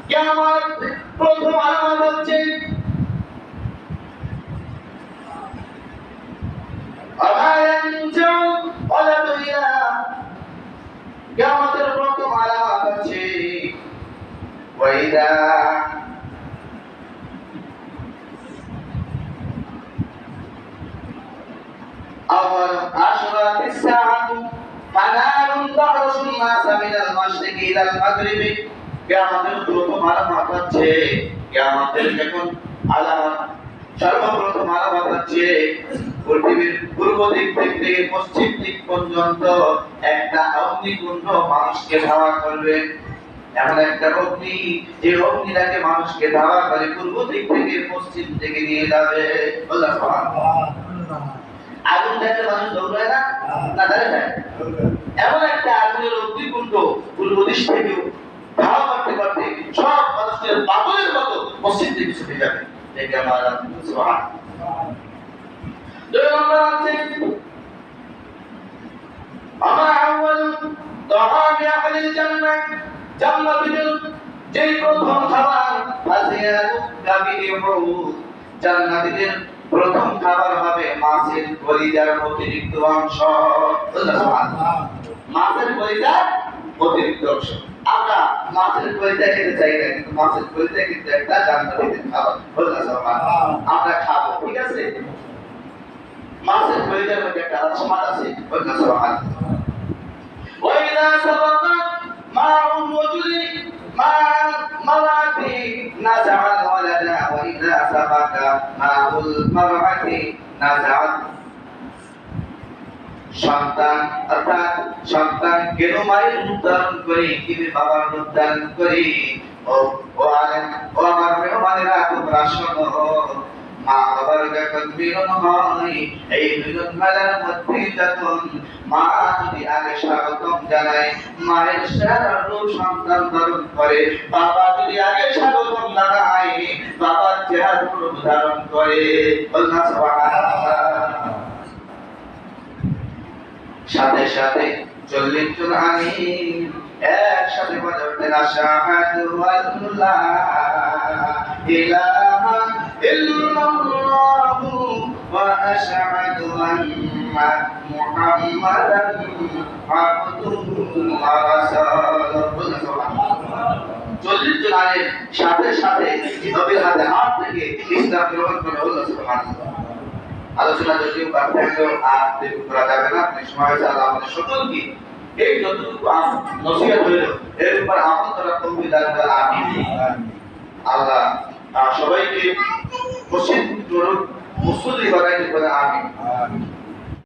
কিয়ামত প্রথম আলামত হচ্ছে কিয়ামতের প্রথম আলামত হচ্ছে ওয়াইদা আওয়াল আশরাতিস সাআতু ফানারুন তাহরুসুন নাস মিনাল মাশরিকি ইলাল মাগরিবি। কিয়ামতের প্রথম আলামত হচ্ছে, কিয়ামতের যখন আলামত, সর্বপ্রথম আলামত হচ্ছে পৃথিবীর পূর্ব দিক থেকে পশ্চিম দিক পর্যন্ত একটা অগ্নিকুণ্ড মানুষকে ধাওয়া করবে। এমন একটা অগ্নি, যে অগ্নিটাকে মানুষকে ধাওয়া করে পূর্ব দিক থেকে পশ্চিম দিকে নিয়ে যাবে। আল্লাহ সুবহানাল্লাহ। আগুন দেখলে মানুষ দৌড়ায় না, না দাঁড়িয়ে যায়। এমন একটা আগুনের অগ্নিকুণ্ড পূর্ব দিক থেকে ধাওয়া করতে করতে সব মানুষের পাগলের মতো পশ্চিম দিকে ছুটে যাবে। দেখে আমার সুবহানাল্লাহ। দুই নম্বর আছে আমা আউয়াল তাআমি আহলিল জান্নাহ, জান্নাতীদের যেই প্রথম খাবার ফাজিয়ালু কাবিরিহু, জান্নাতীদের প্রথম খাবার হবে মাছের কলিজার অতিরিক্ত অংশ। সুবহানাল্লাহ। মাছের কলিজার অতিরিক্ত অংশ। আমরা মাছের কলিজা খেতে চাই না, কিন্তু মাছের কলিজা কিন্তু একটা জান্নাতীদের খাবার। সুবহানাল্লাহ। আমরা খাবো, ঠিক আছে? মাছের কলিজার মধ্যে একটা স্বাদ আছে। সুবহানাল্লাহ। ওয়াইদা সাবাকা মা'উল রাজুলি মা'আল মারআতি নাযা'আল ওয়ালাদা, ওয়াইদা সাবাকা মা'উল মারআতি নাযা'আল, সন্তান অর্থাৎ সন্তান কেন মায়ের উদ্ধারণ করে, কিভাবে বাবার উদ্ধারণ করে। ও আমার মেহমানেরা, তোমরা শোনো, মা বাবার যখন মিলন হয়, এই মিলন মেলার মধ্যে যখন মা যদি আগে স্বাগতম জানায়, মায়ের সারা রূপ সন্তান ধারণ করে। বাবা যদি আগে স্বাগতম জানায়, বাবার চেহারা রূপ ধারণ করে। আল্লাহ সুবহানাল্লাহ। সাথে সাথে 40 জন আমিন একসাথে বলে উঠলেন, আশহাদু আল্লা ইলাহা ইল্লাল্লাহু ওয়া আশহাদু আন্না মুহাম্মাদান আবদুহু ওয়া রাসূলুহু। 40 জন আমিন সাথে সাথে নবীর হাতে হাত থেকে ইসলাম গ্রহণ করে। আল্লাহ সুবহানাল্লাহ। আলোচনা যদিও পারফেক্ট আর দেখতে করা যাবে না, অনেক সময় হয়েছে। আল্লাহ আমাদের সকলকে এই যতটুকু নসিহত হইল এর উপর আমল করার তৌফিক দান করেন। আমিন। আল্লাহ সবাইকে মুসলিম করুন, মুসলিম বানাইতে পারে। আমিন।